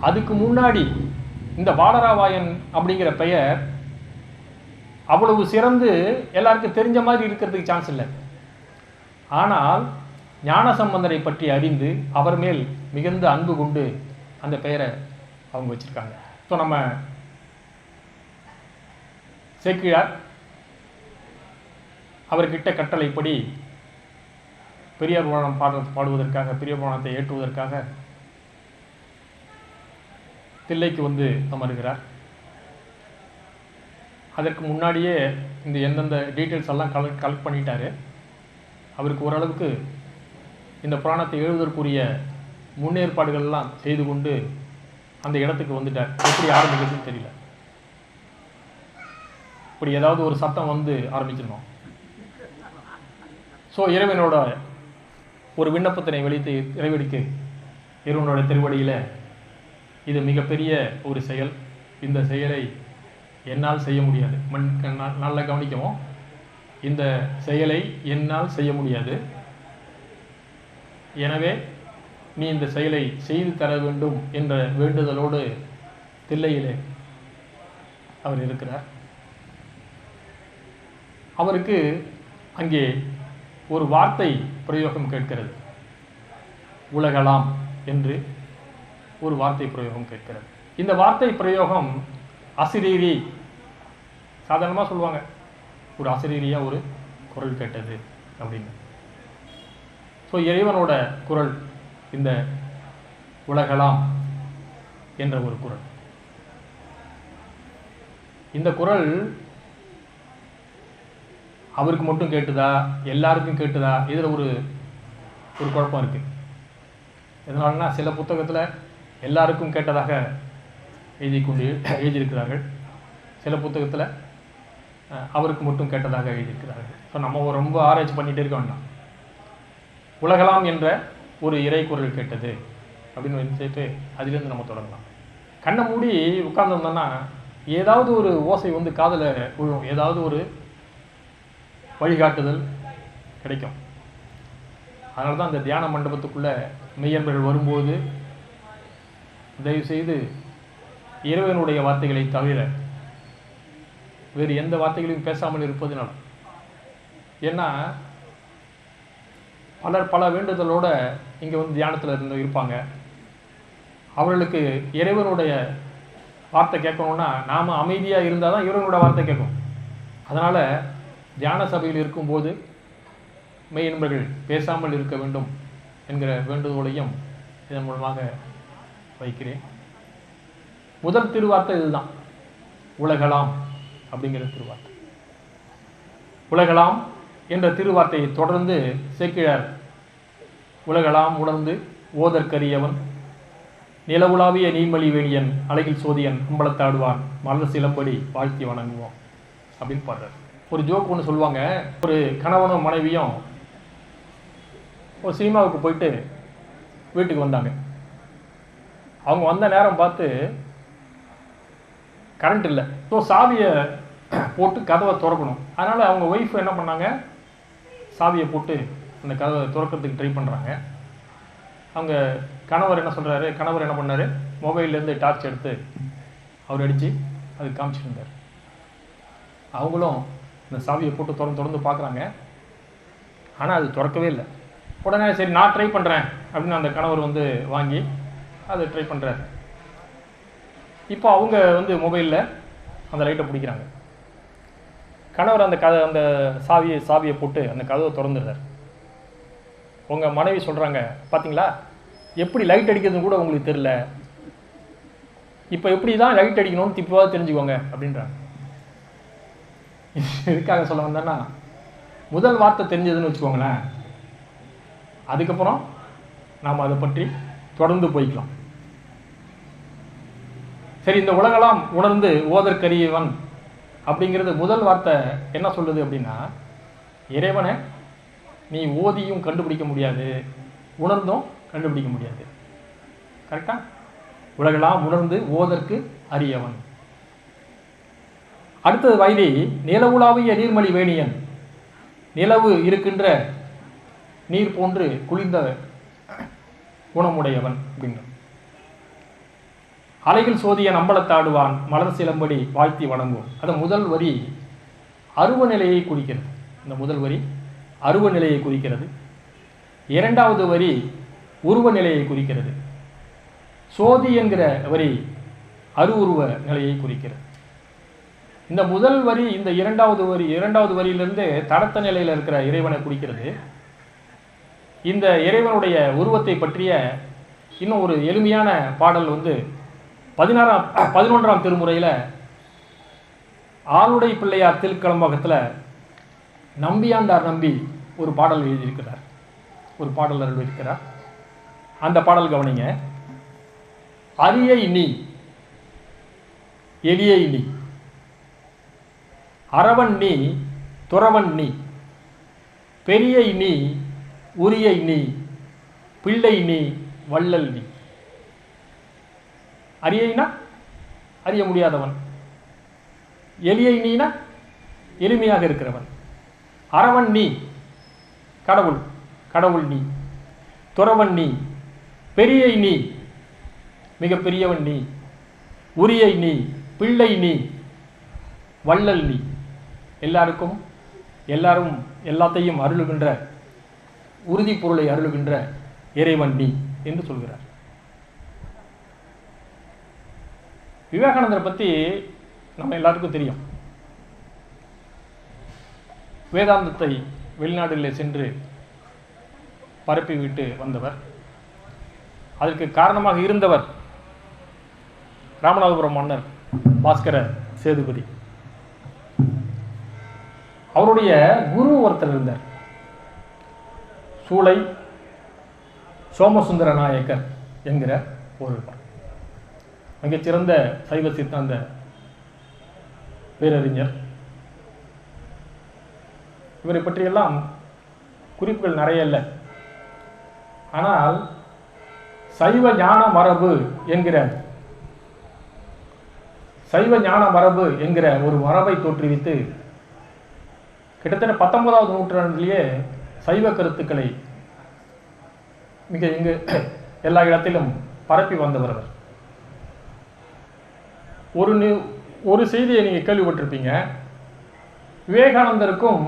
அதுக்கு முன்னாடி இந்த பாலராவாயன் அப்படிங்கிற பெயர் அவ்வளவு சிறந்து எல்லாருக்கும் தெரிஞ்ச மாதிரி இருக்கிறதுக்கு சான்ஸ் இல்லை. ஆனால் ஞானசம்பந்தரை பற்றி அறிந்து அவர் மேல் மிகுந்த அன்பு கொண்டு அந்த பெயரை அவங்க வச்சிருக்காங்க. ஸோ நம்ம சேக்கிழார் அவர்கிட்ட கட்டளைப்படி பெரியார் புராணம் பாடுவதற்காக, பெரிய புராணத்தை ஏற்றுவதற்காக தில்லைக்கு அமர்கிறார். அதற்கு முன்னாடியே இந்த எந்தெந்த டீட்டெயில்ஸ் எல்லாம் கலெக்ட் பண்ணிட்டாரு. அவருக்கு ஓரளவுக்கு இந்த புராணத்தை எழுதுவதற்குரிய முன்னேற்பாடுகள்லாம் செய்து கொண்டு அந்த இடத்துக்கு வந்துட்டார். எப்படி ஆரம்பிக்கிறதுன்னு தெரியல. இப்படி ஏதாவது ஒரு சத்தம் ஆரம்பிச்சிடணும். ஸோ இறைவனோட ஒரு விண்ணப்பத்தினை வெளித்து இறைவடிக்கு இறைவனோட திருவடியில் இது மிகப்பெரிய ஒரு செயல். இந்த செயலை என்னால் செய்ய முடியாது. நல்லா கவனிக்கவும், இந்த செயலை என்னால் செய்ய முடியாது. எனவே நீ இந்த செயலை செய்து தர வேண்டும் என்ற வேண்டுதலோடு தில்லையிலே அவர் இருக்கிறார். அவருக்கு அங்கே ஒரு வார்த்தை பிரயோகம் கேட்கிறது. உலகலாம் என்று ஒரு வார்த்தை பிரயோகம் கேட்கிறது. இந்த வார்த்தை பிரயோகம் அசிரீரி, சாதாரணமாக சொல்லுவாங்க, ஒரு அசிரீரியாக ஒரு குரல் கேட்டது அப்படின்னு. ஸோ இறைவனோட குரல் இந்த உலகலாம் என்ற ஒரு குரல். இந்த குரல் அவருக்கு மட்டும் கேட்டுதா, எல்லாருக்கும் கேட்டுதா? இதில் ஒரு குழப்பம் இருக்குது. எதனாலனா சில புத்தகத்தில் எல்லாருக்கும் கேட்டதாக எழுதியிருக்கிறார்கள். சில புத்தகத்தில் அவருக்கு மட்டும் கேட்டதாக எழுதியிருக்கிறார்கள். ஸோ நம்ம ரொம்ப ஆராய்ச்சி பண்ணிகிட்டே இருக்க வேண்டாம். உலகலாம் என்ற ஒரு இறை குரல் கேட்டது அப்படின்னு சொல்லிட்டு அதிலிருந்து நம்ம தொடங்கலாம். கண்ணை மூடி உட்கார்ந்துருந்தோம்னா ஏதாவது ஒரு ஓசை காதில் விழும், ஏதாவது ஒரு வழிகாட்டுதல் கிடைக்கும். அதனால தான் அந்த தியான மண்டபத்துக்குள்ளே மெய்யன்பர்கள் வரும்போது தயவுசெய்து இறைவனுடைய வார்த்தைகளை தவிர வேறு எந்த வார்த்தைகளையும் பேசாமல் இருப்பதுனால. ஏன்னா பலர் பல வேண்டுதலோட இங்கே வந்து தியானத்தில் இருப்பாங்க. அவர்களுக்கு இறைவனுடைய வார்த்தை கேட்கணுன்னா நாம் அமைதியாக இருந்தால் தான் இறைவனோட வார்த்தை கேட்கும். அதனால் தியான சபையில் இருக்கும்போது மெய் நண்பர்கள் பேசாமல் இருக்க வேண்டும் என்கிற வேண்டுகோளையும் இதன் மூலமாக வைக்கிறேன். முதல் திருவார்த்தை இதுதான், உலகலாம் அப்படிங்கிற திருவார்த்தை. உலகலாம் என்ற திருவார்த்தையை தொடர்ந்து சேக்கிழார் உலகலாம் உணர்ந்து ஓதற்கரியவன் நிலவுலாவிய நீர்மலி வேணியன் அழகில் சோதியன் அம்பலத்தாடுவான் மலர் சிலம்படி வாழ்த்தி வணங்குவோம் அப்படின்னு பாடுறார். ஒரு ஜோக் ஒன்று சொல்லுவாங்க. ஒரு கணவனும் மனைவியும் ஒரு சினிமாவுக்கு போயிட்டு வீட்டுக்கு வந்தாங்க. அவங்க வந்த நேரம் பார்த்து கரண்ட் இல்லை. ஸோ சாவியை போட்டு கதவை திறக்கணும். அதனால் அவங்க ஒய்ஃப் என்ன பண்ணாங்க, சாவியை போட்டு அந்த கதவை திறக்கிறதுக்கு ட்ரை பண்ணுறாங்க. அவங்க கணவர் என்ன பண்ணார், மொபைல்லேருந்து டார்ச் எடுத்து அவர் அடித்து அது காமிச்சிருந்தார். அவங்களும் இந்த சாவியை போட்டு திறந்து பார்க்குறாங்க. ஆனால் அது திறக்கவே இல்லை. உடனே சரி நான் ட்ரை பண்ணுறேன் அப்படின்னு அந்த கணவர் வந்து வாங்கி அதை ட்ரை பண்ணுறாரு. இப்போ அவங்க வந்து மொபைலில் அந்த லைட்டை பிடிக்கிறாங்க. கணவர் அந்த சாவியை போட்டு அந்த கதவை திறந்துடுறார். உங்கள் மனைவி சொல்கிறாங்க, பார்த்தீங்களா எப்படி லைட் அடிக்கிறதுன்னு கூட உங்களுக்கு தெரியல, இப்போ எப்படி தான் லைட் அடிக்கணும்னு இப்போவாது தெரிஞ்சுக்கோங்க அப்படின்றாங்க. எதுக்காக சொல்ல வந்தேன்னா, முதல் வார்த்தை தெரிஞ்சதுன்னு வச்சுக்கோங்களேன், அதுக்கப்புறம் நாம் அதை பற்றி தொடர்ந்து போய்க்கலாம். சரி, இந்த உலகெல்லாம் உணர்ந்து ஓதற்கரியவன் அப்படிங்கிறது முதல் வார்த்தை என்ன சொல்லுது அப்படின்னா, இறைவனை நீ ஓதியும் கண்டுபிடிக்க முடியாது, உணர்ந்தும் கண்டுபிடிக்க முடியாது. கரெக்டா? உலகெல்லாம் உணர்ந்து ஓதற்கு அறியவன். அடுத்தது வைரி நிலவுலாவிய நீர்மலி வேணியன், நிலவு இருக்கின்ற நீர் போன்று குளிர்ந்த குணமுடையவன் அப்படின்ற. அலைகள் சோதியன் அம்பலத்தாடுவான் மலர் சிலம்படி வாழ்த்தி வணங்கும். அந்த முதல் வரி அருவ நிலையை குறிக்கிறது. இந்த முதல் வரி அருவ நிலையை குறிக்கிறது. இரண்டாவது வரி உருவ நிலையை குறிக்கிறது. சோதி என்கிற வரி அருவுருவ நிலையை குறிக்கிறது. இந்த முதல் வரி இந்த இரண்டாவது வரியிலிருந்து தடத்த நிலையில் இருக்கிற இறைவனை குறிக்கிறது. இந்த இறைவனுடைய உருவத்தை பற்றிய இன்னும் ஒரு எளிமையான பாடல் வந்து 11ஆம் திருமுறையில் ஆளுடை பிள்ளையார் திருக்கலம்பகத்தில் நம்பியாண்டார் நம்பி ஒரு பாடல் எழுதியிருக்கிறார், ஒரு பாடல் எழுதியிருக்கிறார். அந்த பாடல் கவனிங்க. அரியை நீ எளியை நீ, அரவன் நீ துறவன் நீ, பெரியை நீ உரியை நீ, பிள்ளை நீ வள்ளல் நீ. அரியைனா அறிய முடியாதவன், எளியை நீனா எளிமையாக இருக்கிறவன், அரவன் நீ கடவுள் நீ, துறவன் நீ பெரியை நீ மிகப்பெரியவன் நீ, உரியை நீ பிள்ளை நீ வள்ளல் நீ. எல்லாரும் எல்லாத்தையும் அருளுகின்ற உறுதி பொருளை அருளுகின்ற இறைவன் நீ என்று சொல்கிறார். விவேகானந்தரை பற்றி நம்ம எல்லாருக்கும் தெரியும். வேதாந்தத்தை வெளிநாடுகளில் சென்று பரப்பி விட்டு வந்தவர். அதற்கு காரணமாக இருந்தவர் ராமநாதபுரம் மன்னர் பாஸ்கர சேதுபதி. அவருடைய குரு ஒருத்தர் இருந்தார், சூளை சோமசுந்தர நாயக்கர் என்கிற ஒரு மிகச்சிறந்த சைவ சித்தாந்த பேரறிஞர். இவரை பற்றியெல்லாம் குறிப்புகள் நிறைய இல்லை. ஆனால் சைவ ஞான மரபு என்கிற ஒரு மரபை தோற்றுவித்து கிட்டத்தட்ட 19ஆவது நூற்றாண்டிலேயே சைவ கருத்துக்களை எல்லா இடத்திலும் பரப்பி வந்தவர் அவர். ஒரு செய்தியை நீங்கள் கேள்விப்பட்டிருப்பீங்க. விவேகானந்தருக்கும்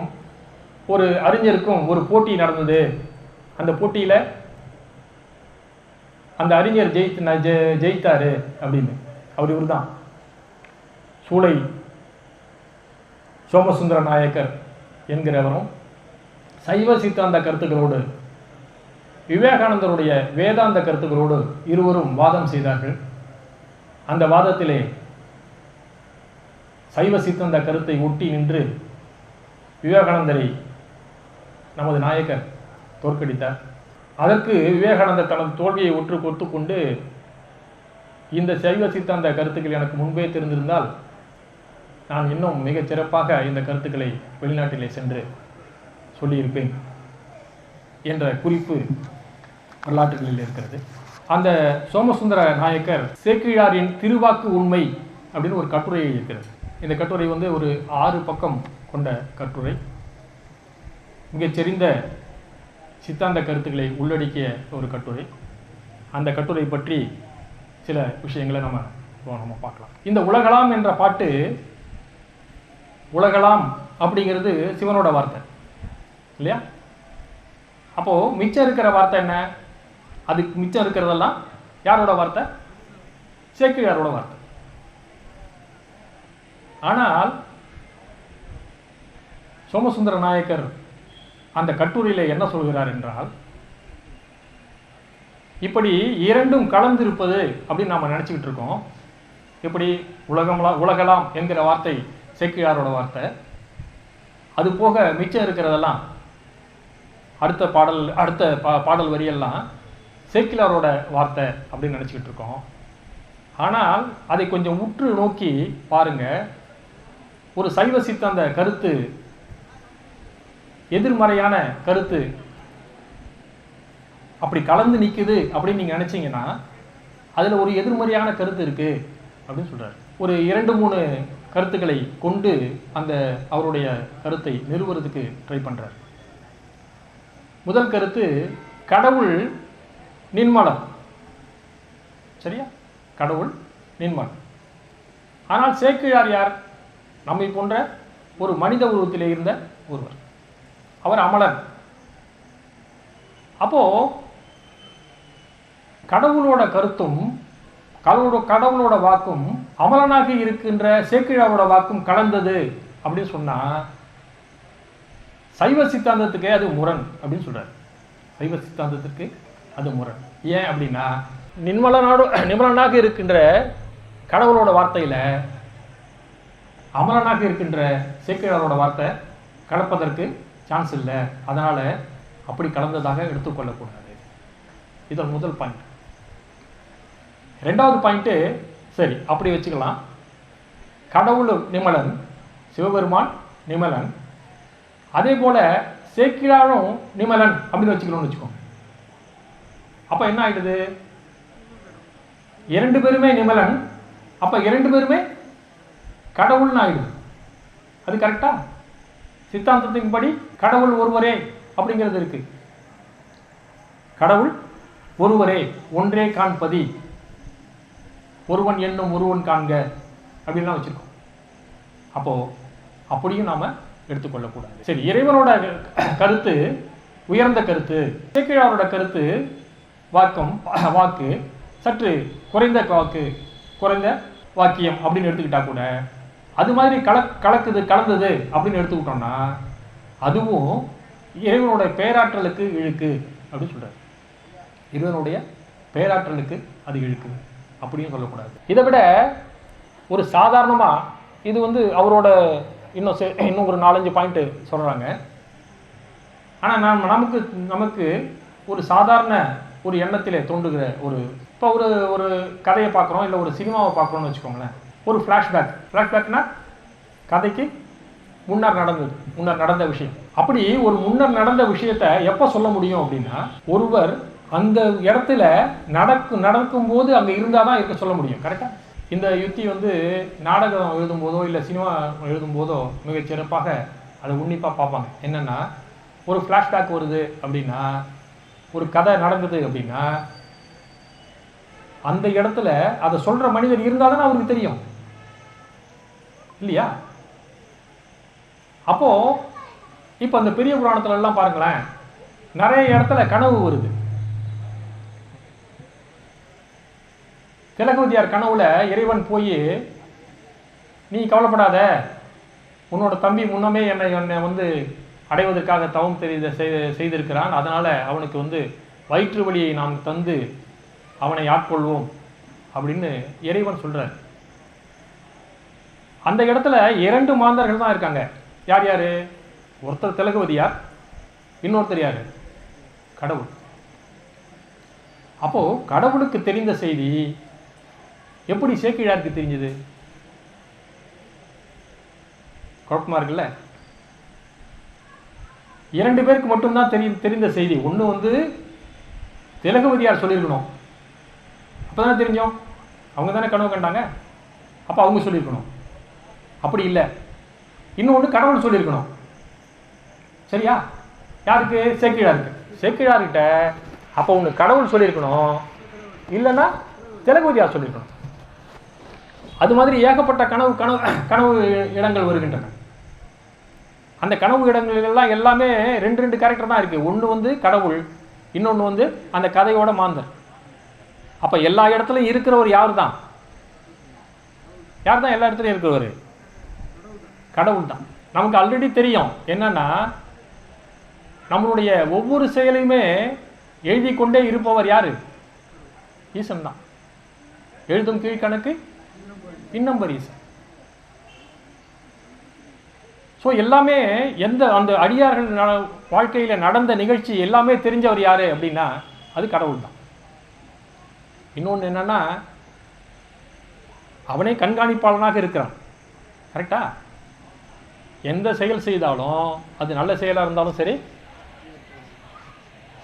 ஒரு அறிஞருக்கும் ஒரு போட்டி நடந்தது. அந்த போட்டியில் அந்த அறிஞர் ஜெயித்தாரு அப்படின்னு. அவர் இவர் தான் சூளை சோமசுந்தர நாயக்கர் என்கிறவரும் சைவ சித்தாந்த கருத்துக்களோடு விவேகானந்தருடைய வேதாந்த கருத்துக்களோடு இருவரும் வாதம் செய்தார்கள். அந்த வாதத்திலே சைவ சித்தாந்த கருத்தை ஒட்டி நின்று விவேகானந்தரை நமது நாயக்கர் தோற்கடித்தார். அதற்கு விவேகானந்தர் தனது தோல்வியை ஒத்துக்கொண்டு இந்த சைவ சித்தாந்த கருத்துக்கள் எனக்கு முன்பே தெரிந்திருந்தால் நான் இன்னும் மிகச் சிறப்பாக இந்த கருத்துக்களை வெளிநாட்டிலே சென்று சொல்லியிருப்பேன் என்ற குறிப்பு வரலாற்றுகளில் இருக்கிறது. அந்த சோமசுந்தர நாயக்கர் சேக்கிழாரின் திருவாக்கு உண்மை அப்படின்னு ஒரு கட்டுரை இருக்கிறது. இந்த கட்டுரை ஒரு 6 பக்கம் கொண்ட கட்டுரை. மிகச்செறிந்த சித்தாந்த கருத்துக்களை உள்ளடக்கிய ஒரு கட்டுரை. அந்த கட்டுரை பற்றி சில விஷயங்களை நம்ம பார்க்கலாம். இந்த உலகலாம் என்ற பாட்டு, உலகலாம் அப்படிங்கிறது சிவனோட வார்த்தை இல்லையா? அப்போது மிச்சம் இருக்கிற வார்த்தை என்ன? அதுக்கு மிச்சம் இருக்கிறதெல்லாம் யாரோட வார்த்தை? சேக்கிழாரோட வார்த்தை. ஆனால் சோமசுந்தர நாயக்கர் அந்த கட்டுரையில் என்ன சொல்கிறார் என்றால், இப்படி இரண்டும் கலந்திருப்பது அப்படின்னு நாம் நினச்சிக்கிட்டு இருக்கோம். இப்படி உலகலாம் என்கிற வார்த்தை சேக்கிழாரோட வார்த்தை, அது போக மிச்சம் இருக்கிறதெல்லாம் அடுத்த பாடல் வரியெல்லாம் சேக்கிழாரோட வார்த்தை அப்படின்னு நினச்சிக்கிட்டு இருக்கோம். ஆனால் அதை கொஞ்சம் உற்று நோக்கி பாருங்க, ஒரு சைவ சித்தாந்த கருத்து, எதிர்மறையான கருத்து அப்படி கலந்து நிற்குது அப்படின்னு நீங்கள் நினச்சிங்கன்னா அதில் ஒரு எதிர்மறையான கருத்து இருக்குது அப்படின்னு சொல்கிறார். ஒரு 2-3 கருத்துக்களை கொண்டு அந்த அவருடைய கருத்தை நிறுவுறதுக்கு ட்ரை பண்ணுறார். முதல் கருத்து, கடவுள் நின்மலம். சரியா? கடவுள் நின்மலம். ஆனால் சேக்கிழார் யார்? நம்மை போன்ற ஒரு மனித உருவத்திலே இருந்த ஒருவர். அவர் அமலன். அப்போ கடவுளோட கருத்தும் கடவுளோட வாக்கும் அமலனாக இருக்கின்ற சேக்கிழாரோட வாக்கும் கலந்தது அப்படின்னு சொன்னா சைவ சித்தாந்தத்துக்கு அது முரண் அப்படின்னு சொல்றாரு. சைவ சித்தாந்தத்துக்கு அது முரண். ஏன் அப்படின்னா, நிர்மலனாக இருக்கின்ற கடவுளோட வார்த்தையில அமலனாக இருக்கின்ற சேக்கிழாரோட வார்த்தை கலப்பதற்கு சான்ஸ் இல்லை. அதனால அப்படி கலந்ததாக எடுத்துக்கொள்ளக்கூடாது. இது முதல் பாயிண்ட். 2வது பாயிண்ட்டு, சரி அப்படி வச்சுக்கலாம், கடவுள் நிமலன், சிவபெருமான் நிமலன், அதே போல சேக்கிழாரும் நிமலன் அப்படின்னு வச்சுக்கணும்னு வச்சுக்கோங்க. அப்ப என்ன ஆயிடுது? 2 பேருமே நிமலன், அப்ப 2 பேருமே கடவுள்னு ஆயிடுது. அது கரெக்டா? சித்தாந்தத்தின் படி கடவுள் ஒருவரே அப்படிங்கிறது இருக்கு. கடவுள் ஒருவரே, ஒன்றே காண்பதி, ஒருவன் என்னும் ஒருவன் காண்க அப்படின்லாம் வச்சிருக்கோம். அப்போ அப்படியும் நாம எடுத்துக்கொள்ளக்கூடாது. சரி, இறைவனோட கருத்து உயர்ந்த கருத்து, சேக்கிழாரோட கருத்து வாக்கு சற்று குறைந்த வாக்கியம் அப்படின்னு எடுத்துக்கிட்டா கூட, அது மாதிரி கலந்தது அப்படின்னு எடுத்துக்கிட்டோம்னா அதுவும் இறைவனுடைய பேராற்றலுக்கு இழுக்கு அப்படின்னு சொல்றாரு. இறைவனுடைய பேராற்றலுக்கு அது இழுக்கு அப்படின்னு சொல்லக்கூடாது. இதை விட ஒரு சாதாரணமாக இது அவரோட இன்னும் ஒரு 4-5 பாயிண்ட்டு சொல்கிறாங்க. ஆனால் நமக்கு ஒரு சாதாரண ஒரு எண்ணத்திலே தோன்றுகிற இப்போ ஒரு கதையை பார்க்குறோம், இல்லை ஒரு சினிமாவை பார்க்குறோன்னு வச்சுக்கோங்களேன். ஒரு ஃப்ளாஷ்பேக்னா கதைக்கு முன்னர் நடந்த விஷயம். அப்படி ஒரு முன்னர் நடந்த விஷயத்தை எப்போ சொல்ல முடியும் அப்படின்னா, ஒருவர் அந்த இடத்துல நடக்கும்போது அங்கே இருந்தால் தான் இருக்க சொல்ல முடியும். கரெக்டாக? இந்த யுத்தி நாடகம் எழுதும்போதோ இல்லை சினிமா எழுதும்போதோ மிகச் சிறப்பாக அதை உன்னிப்பாக பார்ப்பாங்க. என்னென்னா, ஒரு ஃப்ளாஷ்பேக் வருது அப்படின்னா, ஒரு கதை நடந்தது அப்படின்னா, அந்த இடத்துல அதை சொல்கிற மனிதர் இருந்தால் தானே அவருக்கு தெரியும். இல்லையா? அப்போ இப்போ அந்த பெரிய புராணத்துல எல்லாம் பாருங்களேன், நிறைய இடத்துல கனவு வருது. திலகவதியார் கனவுல இறைவன் போய், நீ கவலைப்படாத, உன்னோட தம்பி முன்னமே என்னை வந்து அடைவதற்காக தவம் செய்திருக்கிறான், அதனால அவனுக்கு வந்து வயிற்று வலியை நாம் தந்து அவனை ஆட்கொள்வோம் அப்படின்னு இறைவன் சொல்றார். அந்த இடத்துல 2 மாந்தர்கள் தான் இருக்காங்க. யார் யாரு? ஒருத்தர் திலகவதியார், இன்னொருத்தர் யாரு? கடவுள். அப்போ கடவுளுக்கு தெரிந்த செய்தி எப்படி சேக்கிழாருக்கு தெரிஞ்சது? குழப்பமா இருக்குல்ல? 2 பேருக்கு மட்டும்தான் தெரிந்த செய்தி. ஒன்று வந்து திலகவதியார் சொல்லியிருக்கணும், அப்பதானே தெரிஞ்சோம். அவங்க தானே கனவு கண்டாங்க, அப்போ அவங்க சொல்லியிருக்கணும். அப்படி இல்லை, இன்னொன்று கடவுள் சொல்லியிருக்கணும். சரியா? யாருக்கு? சேக்கிழாருக்கு. சேக்கிழார்கிட்ட அப்போ ஒன்று கடவுள் சொல்லியிருக்கணும், இல்லைன்னா திலகவதியார் சொல்லியிருக்கணும். அது மாதிரி ஏகப்பட்ட கனவு இடங்கள் வருகின்றன. அந்த கனவு இடங்கள் எல்லாமே 2 கேரக்டர் தான் இருக்குது. ஒன்று வந்து கடவுள், இன்னொன்று வந்து அந்த கதையோட மாந்தர். அப்போ எல்லா இடத்துலையும் இருக்கிறவர் யார் தான்? யார் தான் எல்லா இடத்துலையும் இருக்கிறவர்? கடவுள் தான். நமக்கு ஆல்ரெடி தெரியும் என்னன்னா, நம்மளுடைய ஒவ்வொரு செயலையுமே எழுதி கொண்டே இருப்பவர் யாரு? ஈசன் தான். எழுதும் கீழ்கணக்கு இன்னம்பர் ஈசன். ஸோ எல்லாமே அந்த அடியார்கள் வாழ்க்கையில் நடந்த நிகழ்ச்சி எல்லாமே தெரிஞ்சவர் யாரு அப்படின்னா அது கடவுள் தான். இன்னொன்று என்னன்னா, அவனே கண்காணிப்பாளனாக இருக்கிறான். கரெக்டா? எந்த செயல் செய்தாலும் அது நல்ல செயலாக இருந்தாலும் சரி,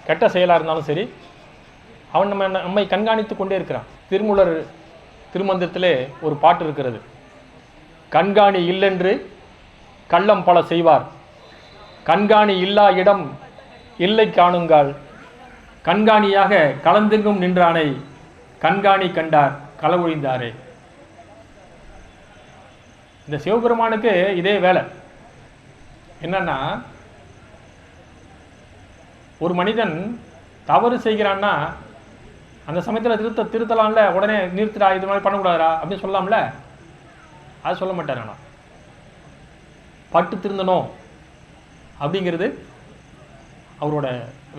கெட்ட செயலாக இருந்தாலும் சரி, அவன் நம்மை கண்காணித்து கொண்டே இருக்கிறான். திருமூலர் திருமந்திரத்திலே ஒரு பாட்டு இருக்கிறது, கண்காணி இல்லென்று கள்ளம் பல செய்வார், கண்காணி இல்லா இடம் இல்லை காணுங்கால், கண்காணியாக கலந்தெங்கும் நின்றானை கண்காணி கண்டார் களவொழிந்தாரே. இந்த சிவபெருமானுக்கு இதே வேலை. என்னன்னா, ஒரு மனிதன் தவறு செய்கிறான்னா அந்த சமயத்தில் திருத்தலாம்ல, உடனே நிறுத்துடா, இது மாதிரி பண்ணக்கூடாதா அப்படின்னு சொல்லலாம்ல. அது சொல்ல மாட்டார். ஆனால் பட்டு திருந்தணும் அப்படிங்கிறது அவரோட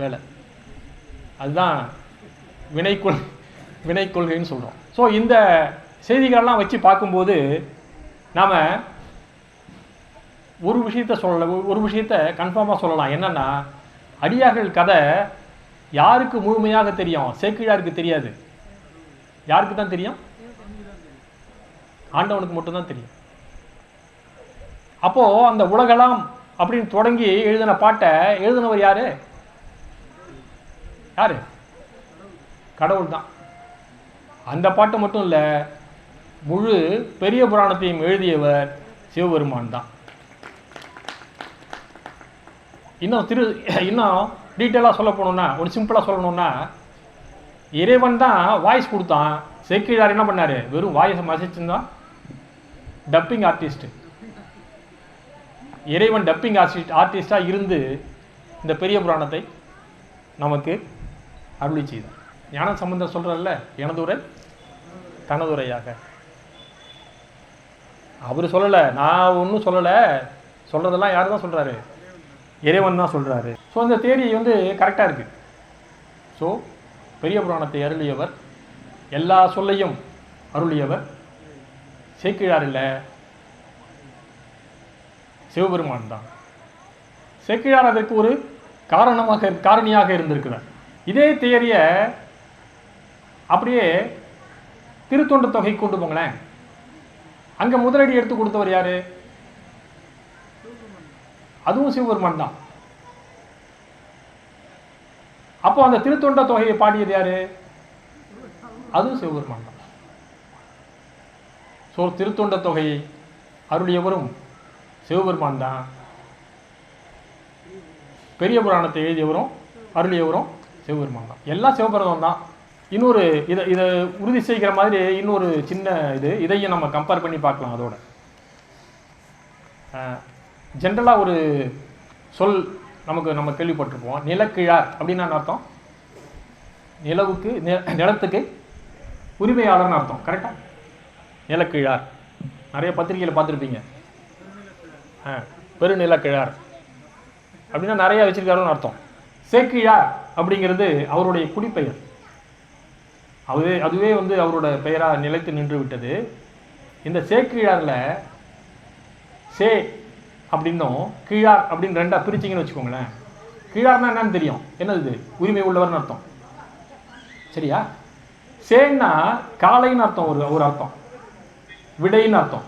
வேலை. அதுதான் வினை கொள்கைன்னு சொல்கிறோம். ஸோ இந்த செய்திகளெல்லாம் வச்சு பார்க்கும்போது நாம் ஒரு விஷயத்தை கன்ஃபார்மாக சொல்லலாம். என்னன்னா, அடியார்கள் கதை யாருக்கு முழுமையாக தெரியும்? சேக்கிழாருக்கு தெரியாது. யாருக்கு தான் தெரியும்? ஆண்டவனுக்கு மட்டும்தான் தெரியும். அப்போ அந்த உலகலாம் அப்படின்னு தொடங்கி எழுதின பாட்டை எழுதினவர் யாரு? யாரு? கடவுள் தான். அந்த பாட்டு மட்டும் இல்லை, முழு பெரிய புராணத்தையும் எழுதியவர் சிவபெருமான் தான். இன்னும் டீட்டெயிலாக சொல்ல போகணுன்னா, ஒரு சிம்பிளாக சொல்லணும்னா, இறைவன் தான் வாய்ஸ் கொடுத்தான். சேக்கிழார் என்ன பண்ணார்? வெறும் வாய்ஸை மசிச்சுதான் டப்பிங் ஆர்டிஸ்ட். இறைவன் டப்பிங் ஆர்டிஸ்டாக இருந்து இந்த பெரிய புராணத்தை நமக்கு அருளி செய்தார். ஞான சம்பந்தர் சொல்கிறல்ல, எனதுரை தனதுரையாக. அவர் சொல்லலை, நான் ஒன்றும் சொல்லலை, சொல்கிறதெல்லாம் யார் தான் சொல்கிறாரு? இறைவன் தான் சொல்கிறாரு. ஸோ இந்த தேரி வந்து கரெக்டாக இருக்குது. ஸோ பெரிய புராணத்தை அருளியவர், எல்லா சொல்லையும் அருளியவர் சேக்கிழார் இல்லை, சிவபெருமான் தான். சேக்கிழார் அதற்கு ஒரு காரணியாக இருந்திருக்கிறார். இதே தியரியை அப்படியே திருத்தொண்ட தொகை கொண்டு போங்களேன். அங்கே முதலடி எடுத்து கொடுத்தவர் யாரு? அதுவும் சிவபெருமான் தான். அப்போ அந்த திருத்தொண்ட தொகையை பாடியது யாரு? அதுவும் சிவபெருமான் தான். ஸோ திருத்தொண்ட தொகையை அருளியவரும் சிவபெருமான் தான். பெரிய புராணத்தை எழுதியவரும் அருளியவரும் சிவபெருமான் தான். எல்லாம் சிவபெருமான் தான். இன்னொரு இதை உறுதி செய்கிற மாதிரி இன்னொரு சின்ன இதையும் நம்ம கம்பேர் பண்ணி பார்க்கலாம். அதோட ஜென்ரலாக ஒரு சொல் நம்ம கேள்விப்பட்டிருப்போம், நிலக்கிழார் அப்படின்னா அர்த்தம் நிலவுக்கு நிலத்துக்கு உரிமையாளர்னு அர்த்தம். கரெக்டாக? நிலக்கிழார் நிறைய பத்திரிகையில் பார்த்துருப்பீங்க. பெருநிலக்கிழார் அப்படின்னா நிறையா வச்சிருக்காருன்னு அர்த்தம். சேக்கிழார் அப்படிங்கிறது அவருடைய குடிப்பெயர். அதுவே வந்து அவரோட பெயராக நிலைத்து நின்று விட்டது. இந்த சேக்கிழாரில் சே அப்படின்னும் கீழார் அப்படின்னு ரெண்டாக பிரிச்சிங்கன்னு வச்சுக்கோங்களேன். கீழார்னா என்னன்னு தெரியும், என்னது? உரிமை உள்ளவர்னு அர்த்தம். சரியா? சேன்னா காளைன்னு அர்த்தம், ஒரு அர்த்தம். விடைன்னு அர்த்தம்.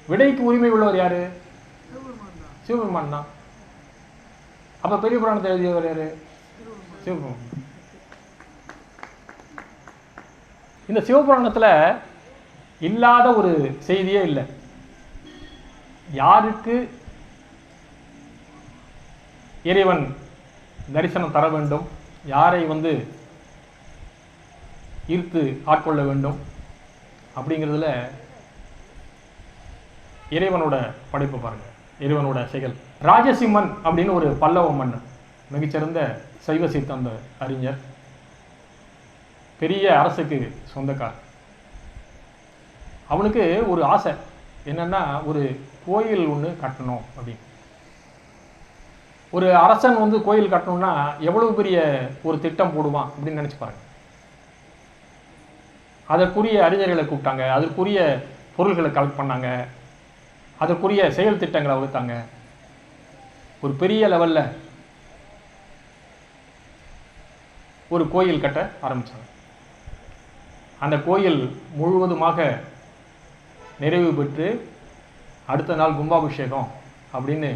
விடைக்கு உரிமை உள்ளவர் யாரு? சிவபெருமான் தான். அப்ப பெரிய புராணத்தை எழுதியவர் யாரு? சிவபெருமான். இந்த சிவபுராணத்துல இல்லாத ஒரு செய்தியே இல்லை. யாருக்கு இறைவன் தரிசனம் தர வேண்டும், யாரை வந்து ஈர்த்து ஆட்கொள்ள வேண்டும் அப்படிங்கிறதுல இறைவனோட படைப்பு பாருங்க, இறைவனோட செயல். ராஜசிம்மன் அப்படின்னு ஒரு பல்லவ மன்னன், மிகச்சிறந்த சைவ சித்தாந்த அறிஞர், பெரிய அரசுக்கு சொந்தக்கார். அவனுக்கு ஒரு ஆசை என்னன்னா, ஒரு கோயில் ஒன்று கட்டணும் அப்படின்னு. ஒரு அரசன் வந்து கோயில் கட்டணும்னா எவ்வளவு பெரிய ஒரு திட்டம் போடுவான் அப்படின்னு நினைச்சு பாருங்க. அதற்குரிய அறிஞர்களை கூப்பிட்டாங்க, அதற்குரிய பொருள்களை கலெக்ட் பண்ணாங்க, அதற்குரிய செயல் திட்டங்களை வகுத்தாங்க. ஒரு பெரிய லெவலில் ஒரு கோயில் கட்ட ஆரம்பித்தாங்க. அந்த கோயில் முழுவதுமாக நிறைவு பெற்று அடுத்த நாள் கும்பாபிஷேகம் அப்படின்னு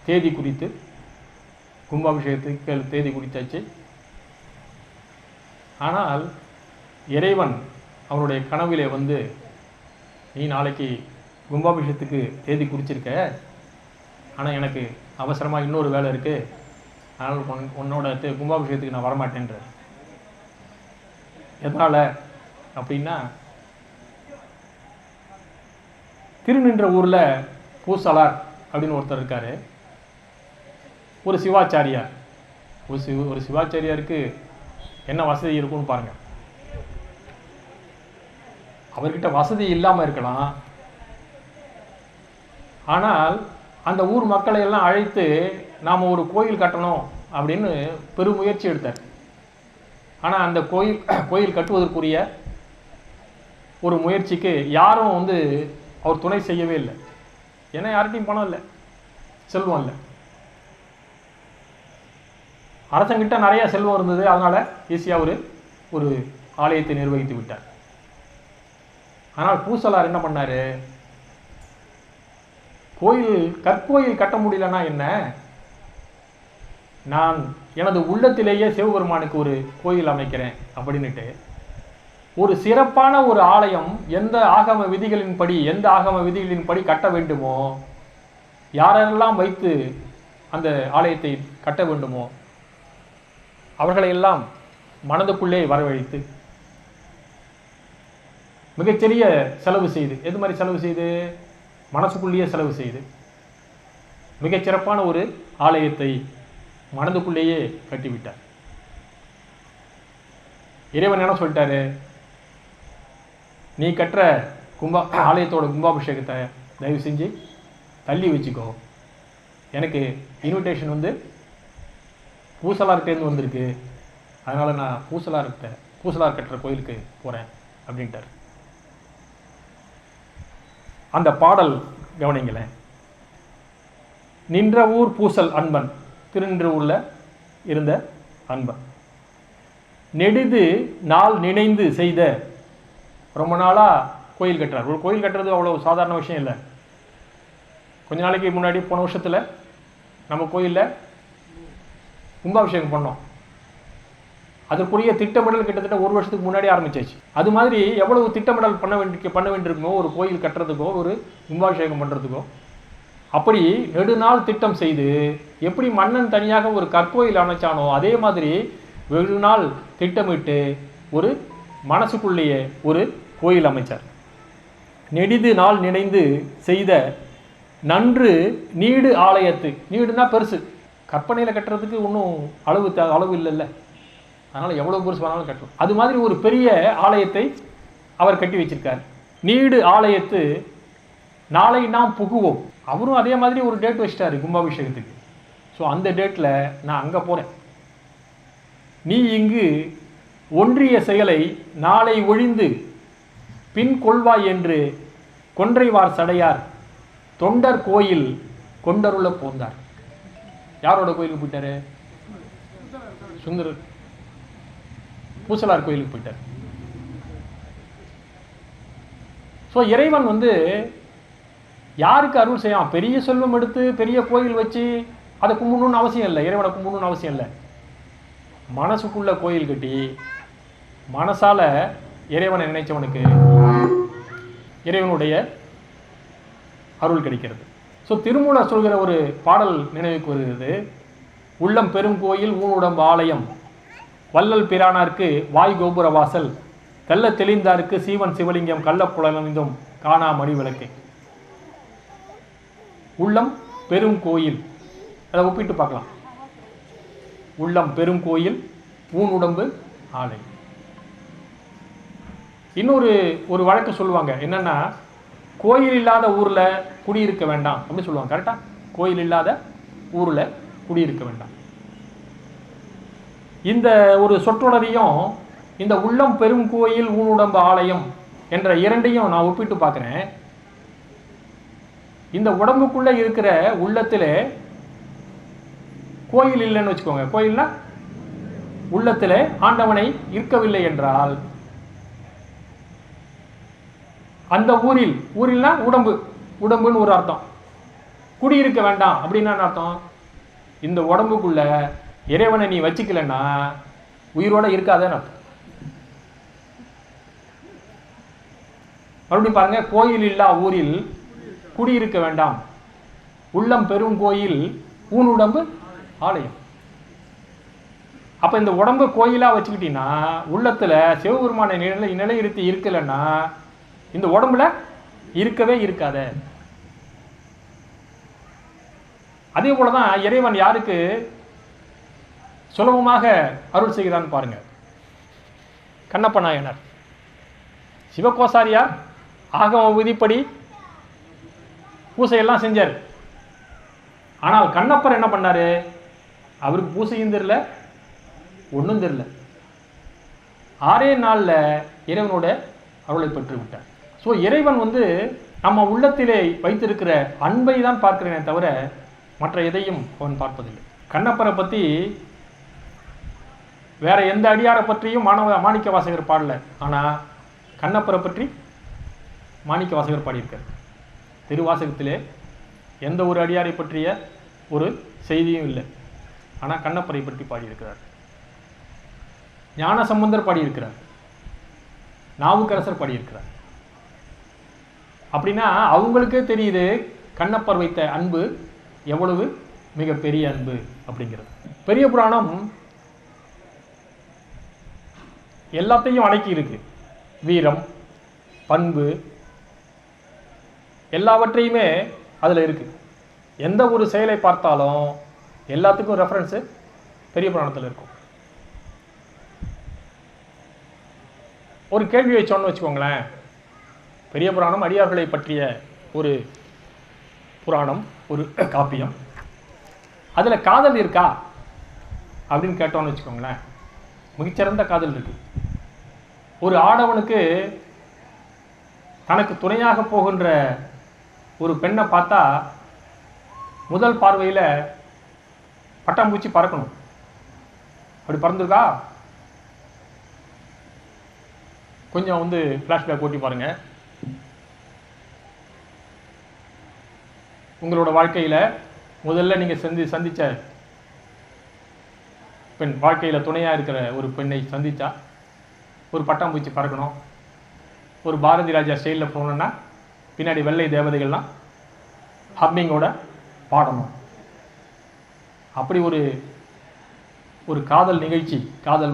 தேதி குறித்து, கும்பாபிஷேகத்துக்கு தேதி குறித்தாச்சு. ஆனால் இறைவன் அவனுடைய கனவிலே வந்து, நீ நாளைக்கு கும்பாபிஷேகத்துக்கு தேதி குறிச்சிருக்க, ஆனால் எனக்கு அவசரமாக இன்னொரு வேலை இருக்குது, அதனால் உன்னோட கும்பாபிஷேகத்துக்கு நான் வரமாட்டேன்ற. எதனால் அப்படின்னா, திருநின்ற ஊரில் பூசலார் அப்படின்னு ஒருத்தர் இருக்கார். ஒரு சிவாச்சாரியார். ஒரு சிவாச்சாரியாருக்கு என்ன வசதி இருக்குன்னு பாருங்கள். அவர்கிட்ட வசதி இல்லாமல் இருக்கலாம், ஆனால் அந்த ஊர் மக்களை எல்லாம் அழைத்து நாம் ஒரு கோயில் கட்டணும் அப்படின்னு பெருமுயற்சி எடுத்தார். ஆனால் அந்த கோயில் கட்டுவதற்குரிய ஒரு முயற்சிக்கு யாரும் வந்து அவர் துணை செய்யவே இல்லை. ஏன்னா யார்கிட்டையும் பணம் இல்லை, செல்வம் இல்லை. அரசங்கிட்ட நிறைய செல்வம் இருந்தது, அதனால ஈஸியாக ஒரு ஆலயத்தை நிர்வகித்து விட்டார். ஆனால் பூசலார் என்ன பண்ணாரு, கற்கோயில் கட்ட முடியலன்னா என்ன, நான் எனது உள்ளத்திலேயே சிவபெருமானுக்கு ஒரு கோயில் அமைக்கிறேன் அப்படின்னுட்டு ஒரு சிறப்பான ஒரு ஆலயம் எந்த ஆகம விதிகளின்படி கட்ட வேண்டுமோ, யாரெல்லாம் வைத்து அந்த ஆலயத்தை கட்ட வேண்டுமோ அவர்களையெல்லாம் மனதுக்குள்ளே வரவழைத்து மிகச்சிறிய செலவு செய்து, எது மாதிரி செலவு செய்து, மனசுக்குள்ளேயே செலவு செய்து மிகச்சிறப்பான ஒரு ஆலயத்தை மனதுக்குள்ளேயே கட்டிவிட்டார். இறைவன் என்ன சொல்லிட்டாரு, நீ கட்டுற ஆலயத்தோட கும்பாபிஷேகத்தை தயவு செஞ்சு தள்ளி வச்சுக்கோ, எனக்கு இன்விடேஷன் வந்து பூசலார்கிட்டேருந்து வந்திருக்கு, அதனால் நான் பூசலார் கட்டுற கோயிலுக்கு போகிறேன் அப்படின்ட்டார். அந்த பாடல் கவனிங்களேன். நின்ற ஊர் பூசல் அன்பன், திருநின்ற ஊரில் இருந்த அன்பன், நெடுது நாள் நினைந்து செய்த, ரொம்ப நாளாக கோயில் கட்டுறார். ஒரு கோயில் கட்டுறது அவ்வளோ சாதாரண விஷயம் இல்லை. கொஞ்ச நாளைக்கு முன்னாடி போன வருஷத்தில் நம்ம கோயிலில் கும்பாபிஷேகம் பண்ணோம். அதற்குரிய திட்டமிடல் கிட்டத்தட்ட ஒரு வருஷத்துக்கு முன்னாடி ஆரம்பிச்சாச்சு. அது மாதிரி எவ்வளவு திட்டமிடல் பண்ண வேண்டியிருக்குமோ ஒரு கோயில் கட்டுறதுக்கோ ஒரு கும்பாபிஷேகம் பண்ணுறதுக்கோ. அப்படி நெடுநாள் திட்டம் செய்து எப்படி மன்னன் தனியாக ஒரு கற்கோயில் அமைச்சானோ அதே மாதிரி வெகு நாள் திட்டமிட்டு ஒரு மனசுக்குள்ளேயே ஒரு கோயில் அமைச்சார். நெடிது நாள் நினைந்து செய்த நன்று நீடு ஆலயத்து. நீடுனா பெருசு, கற்பனையில் கட்டுறதுக்கு ஒன்றும் அளவு இல்லைல்ல, அதனால் எவ்வளோ பெருசு வேணாலும் கட்டலாம். அது மாதிரி ஒரு பெரிய ஆலயத்தை அவர் கட்டி வச்சிருக்கார். நீடு ஆலயத்து நாளை நாம் புகுவோம். அவரும் அதே மாதிரி ஒரு டேட் வச்சிட்டாரு கும்பாபிஷேகத்துக்கு. ஸோ அந்த டேட்டில் நான் அங்கே போகிறேன். நீ இங்கு ஒன்றிய செயலை நாளை ஒழிந்து பின் கொள்வாய் என்று கொன்றைவார் சடையார் தொண்டர் கோயில் கொண்டருள போந்தார். யாரோட கோயிலுக்கு போயிட்டாரு? சுந்தரர் பூசலார் கோயிலுக்கு போயிட்டார். ஸோ இறைவன் யாருக்கு அருள் செய்யலாம்? பெரிய செல்வம் எடுத்து பெரிய கோயில் வச்சு அதை கும்பிடணும்னு அவசியம் இல்லை, இறைவனை கும்பிடணும்னு அவசியம் இல்லை. மனசுக்குள்ள கோயில் கட்டி மனசால இறைவனை நினைச்சவனுக்கு இறைவனுடைய அருள் கிடைக்கிறது. ஸோ திருமூலர் சொல்கிற ஒரு பாடல் நினைவுக்கு வருகிறது. உள்ளம் பெரும் கோயில் ஊனுடம்பு ஆலயம், வள்ளல் பிரானார்க்கு வாய் கோபுர வாசல், கள்ள தெளிந்தாருக்கு சீவன் சிவலிங்கம், கள்ள புலனந்தும் காணா மணி விளக்கு. உள்ளம் பெரும் கோயில், அதை ஒப்பிட்டு பார்க்கலாம். உள்ளம் பெரும் கோயில் ஊனுடம்பு ஆலயம். இன்னொரு வழக்கு சொல்லுவாங்க, என்னன்னா கோயில் இல்லாத ஊரில் குடியிருக்க வேண்டாம் அப்படின்னு சொல்லுவாங்க. கரெக்டா? கோயில் இல்லாத ஊரில் குடியிருக்க வேண்டாம். இந்த ஒரு சொற்றொடரையும் இந்த உள்ளம் பெரும் கோயில் ஊனுடம்பு ஆலயம் என்ற இரண்டையும் நான் ஒப்பிட்டு பார்க்குறேன். இந்த உடம்புக்குள்ள இருக்கிற உள்ளத்தில் கோயில் இல்லைன்னு வச்சுக்கோங்க. கோயில்னா உள்ளத்தில் ஆண்டவனை இருக்கவில்லை என்றால் அந்த ஊரில்னா உடம்புன்னு ஒரு அர்த்தம். குடியிருக்க வேண்டாம் அப்படின்னா அர்த்தம், இந்த உடம்புக்குள்ள இறைவனை நீ வச்சுக்கலன்னா உயிரோட இருக்காதன்னு அர்த்தம். மறுபடியும் பாருங்க, கோயில் இல்லா ஊரில் குடியிருக்க வேண்டாம், உள்ளம் பெரும் கோயில் ஊனுடம்பு ஆலயம். அப்ப இந்த உடம்பு கோயிலா வச்சுக்கிட்டீங்கன்னா உள்ளத்துல சிவபெருமான நிலையிருத்தி இருக்கலன்னா இந்த உடம்புல இருக்கவே இருக்காத. அதே போலதான் இறைவன் யாருக்கு சுலபமாக அருள் செய்கிறான்னு பாருங்க. கண்ணப்ப நாயனார், சிவகோசாரியார் ஆகம விதிப்படி பூசையெல்லாம் செஞ்சார். ஆனால் கண்ணப்பர் என்ன பண்ணாரு? அவருக்கு பூசையும் தெரியல, ஒன்றும் தெரியல. 6 நாளில் இறைவனோட அருளை பெற்று விட்டார். ஸோ இறைவன் நம்ம உள்ளத்திலே வைத்திருக்கிற அன்பை தான் பார்க்கிறேனே தவிர மற்ற எதையும் அவன் பார்ப்பதில்லை. கண்ணப்பரை பற்றி வேற எந்த அடியாரை பற்றியும் மாணிக்க வாசகர் பாடல. ஆனால் கண்ணப்பரை பற்றி மாணிக்க வாசகர் பாடியிருக்கார். திருவாசகத்திலே எந்த ஒரு அடியாரை பற்றிய ஒரு செய்தியும் இல்லை, ஆனால் கண்ணப்பரை பற்றி பாடியிருக்கிறார். ஞான சம்பந்தர் பாடியிருக்கிறார், நாவுக்கரசர் பாடியிருக்கிறார். அப்படின்னா அவங்களுக்கே தெரியுது கண்ணப்பர் வைத்த அன்பு எவ்வளவு மிகப்பெரிய அன்பு அப்படிங்கிறது. பெரிய புராணம் எல்லாத்தையும் அடக்கி இருக்கு. வீரம், பண்பு எல்லாவற்றையுமே அதில் இருக்கு. எந்த ஒரு செயலை பார்த்தாலும் எல்லாத்துக்கும் ரெஃபரன்ஸு பெரிய புராணத்தில் இருக்கும். ஒரு கேள்வி வச்சோன்னு வச்சுக்கோங்களேன், பெரிய புராணம் அடியார்களை பற்றிய ஒரு புராணம், ஒரு காப்பியம். அதில் காதல் இருக்கா அப்படின்னு கேட்டோன்னு வச்சுக்கோங்களேன், மிகச்சிறந்த காதல் இருக்கு. ஒரு ஆடவனுக்கு தனக்கு துணையாக போகின்ற ஒரு பெண்ணை பார்த்தா முதல் பார்வையில் பட்டாம்பூச்சி பறக்கணும். அப்படி பறந்துருக்கா? கொஞ்சம் ஃப்ளாஷ்பேக் ஓட்டி பாருங்க. உங்களோட வாழ்க்கையில் முதல்ல நீங்கள் சந்தித்த பெண், வாழ்க்கையில் துணையாக இருக்கிற ஒரு பெண்ணை சந்தித்தா ஒரு பட்டாம்பூச்சி பறக்கணும். ஒரு பாரதி ராஜா ஸ்டைலில் போகணுன்னா பின்னாடி வெள்ளை தேவதைகள்லாம் ஹம்மிங்கோட பாடணும். அப்படி ஒரு காதல் நிகழ்ச்சி,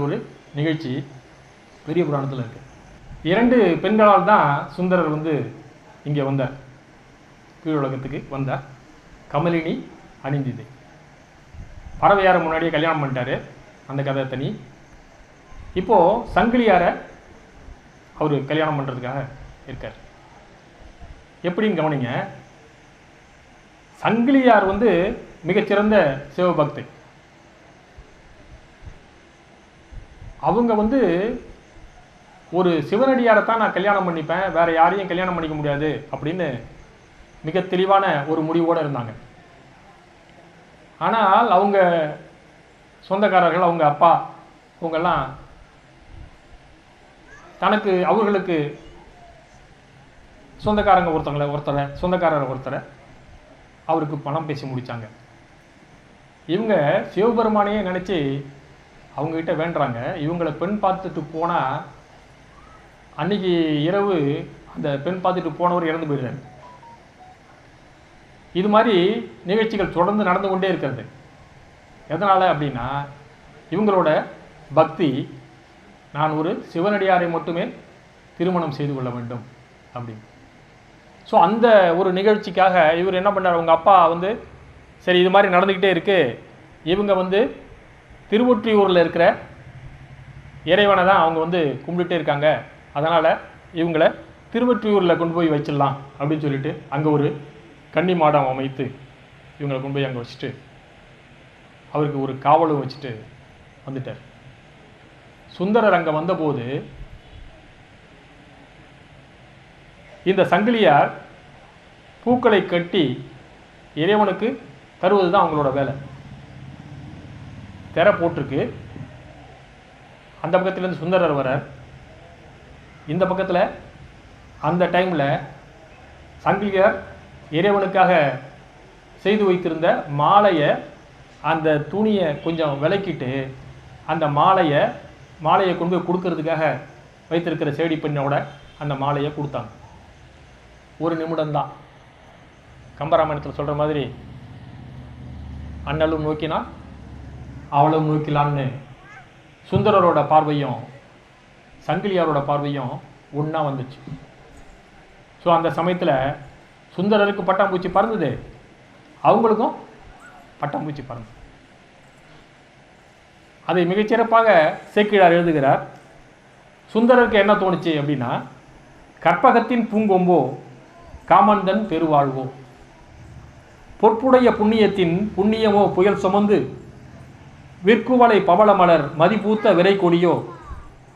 ஒரு நிகழ்ச்சி பெரிய புராணத்தில் இருக்கு. 2 பெண்களால் தான் சுந்தரர் இங்கே வந்தார், கீழுலகத்துக்கு வந்தார். கமலினி அணிந்திதை. பறவையாரை முன்னாடியே கல்யாணம் பண்ணிட்டாரு, அந்த கதை தனி. இப்போது சங்கிலியாரை அவர் கல்யாணம் பண்ணுறதுக்காக இருக்கார். எப்படின்னு கவனிங்க. சங்கிலியார் மிகச்சிறந்த சிவபக்தி. அவங்க ஒரு சிவனடியாரைத்தான் நான் கல்யாணம் பண்ணிப்பேன், வேற யாரையும் கல்யாணம் பண்ணிக்க முடியாது அப்படின்னு மிக தெளிவான ஒரு முடிவோடு இருந்தாங்க. ஆனால் அவங்க சொந்தக்காரர்கள், அவங்க அப்பா, அவங்கெல்லாம் அவர்களுக்கு சொந்தக்காரரை ஒருத்தரை அவருக்கு பணம் பேசி முடித்தாங்க. இவங்க சிவபெருமானையே நினச்சி அவங்ககிட்ட வேண்டுறாங்க, இவங்களை பெண் பார்த்துட்டு போனால் அன்னைக்கு இரவு அந்த பெண் பார்த்துட்டு போனவர் இறந்து போயிடுறாரு. இது மாதிரி நிகழ்ச்சிகள் தொடர்ந்து நடந்து கொண்டே இருக்கிறது. எதனால் அப்படின்னா இவங்களோட பக்தி, நான் ஒரு சிவனடியாரை மட்டுமே திருமணம் செய்து கொள்ள வேண்டும் அப்படின்னு. ஸோ அந்த ஒரு நிகழ்ச்சிக்காக இவர் என்ன பண்ணார், அவங்க அப்பா சரி இது மாதிரி நடந்துக்கிட்டே இருக்குது, இவங்க திருவொற்றியூரில் இருக்கிற இறைவனை தான் அவங்க கும்பிட்டுட்டே இருக்காங்க, அதனால் இவங்களை திருவொற்றியூரில் கொண்டு போய் வச்சிடலாம் அப்படின்னு சொல்லிட்டு அங்கே ஒரு கன்னி மாடம் அமைத்து இவங்களை கொண்டு போய் அங்கே வச்சுட்டு அவருக்கு ஒரு காவலும் வச்சுட்டு வந்துட்டார். சுந்தரர் அங்கே வந்தபோது இந்த சங்கிலியார் பூக்களை கட்டி இறைவனுக்கு தருவது தான் அவங்களோட வேலை. திரை போட்டிருக்கு, அந்த பக்கத்துலேருந்து சுந்தரர் வரார், இந்த பக்கத்தில் அந்த டைமில் சங்கிலியார் இறைவனுக்காக செய்து வைத்திருந்த மாலையை, அந்த துணியை கொஞ்சம் விலக்கிட்டு அந்த மாலையை கொண்டு போய் கொடுக்கறதுக்காக வைத்திருக்கிற சேடி பெண்ணோட அந்த மாலையை கொடுத்தாங்க. ஒரு நிமிடம்தான். கம்பராமாயணத்தில் சொல்கிற மாதிரி அண்ணலும் நோக்கினா அவளும் நோக்கிலான்னு சுந்தரரோட பார்வையும் சங்கிலியாரோட பார்வையும் ஒன்றா வந்துச்சு. ஸோ அந்த சமயத்தில் சுந்தரருக்கு பட்டாம்பூச்சி பறந்தது, அவங்களுக்கும் பட்டாம்பூச்சி பறந்தது. அதை மிகச்சிறப்பாக சேக்கிழார் எழுதுகிறார். சுந்தரருக்கு என்ன தோணுச்சு அப்படின்னா, கற்பகத்தின் பூங்கொம்போ காமந்தன் பெருவாழ்வோ, பொற்புடைய புண்ணியத்தின் புண்ணியமோ புயல் சுமந்து விற்குவலை பவளமலர் மதிப்பூத்த விரை கொடியோ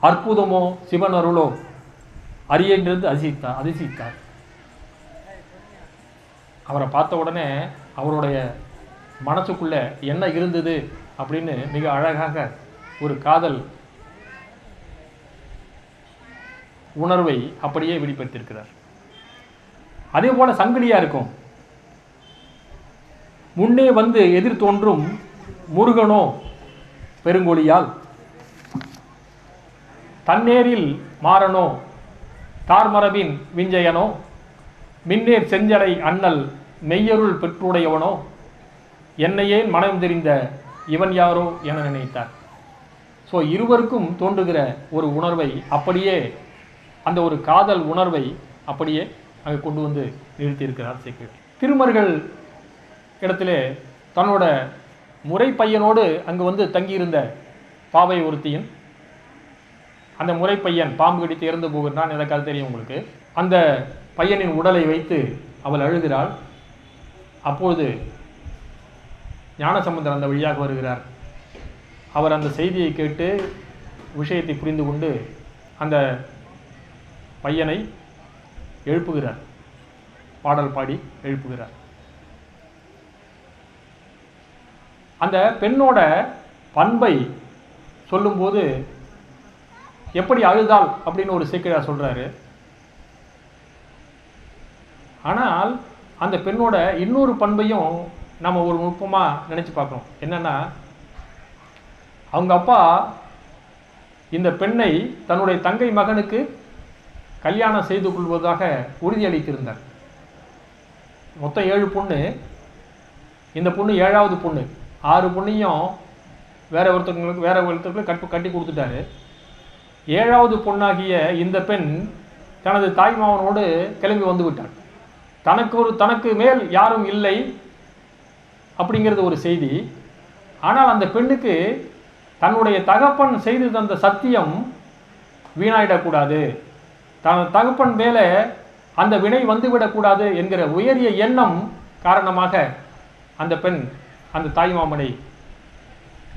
அற்புதமோ சிவனருளோ அரியன்றது அதிசயித்தார். அவரை பார்த்த உடனே அவருடைய மனசுக்குள்ள என்ன இருந்தது அப்படின்னு மிக அழகாக ஒரு காதல் உணர்வை அப்படியே வெளிப்படுத்தியிருக்கிறார். அதே போல சங்கிலியா இருக்கும். முன்னே எதிர் தோன்றும் முருகனோ பெருங்கொழியால், தன்னேரில் மாறனோ தார்மரபின் விஞ்சயனோ, மின்னேர் செஞ்சலை அண்ணல் மெய்யருள் பெற்றுடையவனோ, என்னையே மனம் தெரிந்த இவன் யாரோ என நினைத்தார். ஸோ இருவருக்கும் தோன்றுகிற ஒரு உணர்வை அப்படியே, அந்த ஒரு காதல் உணர்வை அப்படியே அங்கே கொண்டு நிறுத்தியிருக்கிறார் சேக்கிழார். திருமர்கள் இடத்துல தன்னோட முறை பையனோடு அங்கு தங்கியிருந்த பாவை ஒருத்தியும், அந்த முறை பையன் பாம்பு கடித்து இறந்து போகிறான், எனக்காக தெரியும் உங்களுக்கு. அந்த பையனின் உடலை வைத்து அவள் அழுகிறாள். அப்போது ஞானசம்பந்தர் அந்த வழியாக வருகிறார். அவர் அந்த செய்தியை கேட்டு விஷயத்தை புரிந்து கொண்டு அந்த பையனை எழுப்புகிறார், பாடல் பாடி எழுப்புகிறார். அந்த பெண்ணோட பண்பை சொல்லும்போது எப்படி அழுதாள் அப்படின்னு ஒரு சேக்கிழார் சொல்றாரு. ஆனால் அந்த பெண்ணோட இன்னொரு பண்பையும் நம்ம ஒரு நுட்பமாக நினச்சி பார்க்கணும். என்னன்னா, அவங்க அப்பா இந்த பெண்ணை தன்னுடைய தங்கை மகனுக்கு கல்யாணம் செய்து கொள்வதாக உறுதியளித்திருந்தார். மொத்தம் 7 பொண்ணு, இந்த பொண்ணு 7வது பொண்ணு. 6 பொண்ணையும் வேற ஒருத்தருக்கு கட்டி கொடுத்துட்டாரு. 7வது பொண்ணாகிய இந்த பெண் தனது தாய்மாவனோடு கிளம்பி வந்து விட்டாள். தனக்கு மேல் யாரும் இல்லை அப்படிங்கிறது ஒரு செய்தி. ஆனால் அந்த பெண்ணுக்கு தன்னுடைய தகப்பன் செய்து தந்த சத்தியம் வீணாயிடக்கூடாது, தகப்பன் மேலே அந்த வினை வந்துவிடக்கூடாது என்கிற உயரிய எண்ணம் காரணமாக அந்த பெண் அந்த தாய்மாமனை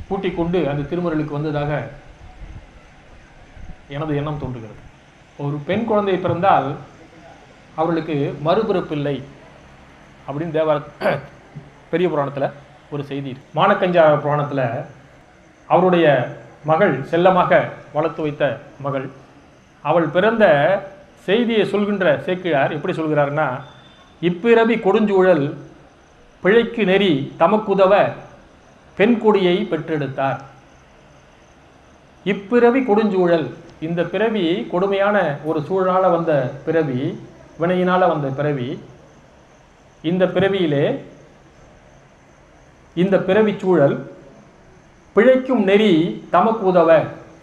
கூட்டிக் கொண்டு அந்த திருமருளுக்கு வந்ததாக எனது எண்ணம் தோன்றுகிறது. ஒரு பெண் குழந்தை பிறந்தால் அவர்களுக்கு மறுபிறப்பு இல்லை அப்படின்னு தேவார பெரிய புராணத்தில் ஒரு செய்தி. மானக்கஞ்சா புராணத்தில் அவருடைய மகள், செல்லமாக வளர்த்து வைத்த மகள், அவள் பிறந்த செய்தியை சொல்கின்ற சேக்கிழார் எப்படி சொல்கிறார்னா, இப்பிறவி கொடுஞ்சூழல் பிழைக்கு நெறி தமக்குதவ பெண் கொடியை பெற்றெடுத்தார். இப்பிறவி கொடுஞ்சூழல், இந்த பிறவி கொடுமையான ஒரு சூழலால் வந்த பிறவி, வினையினால் வந்த பிறவி. இந்த பிறவியிலே இந்த பிறவி சூழல் பிழைக்கும் நெறி தமக்கு உதவ,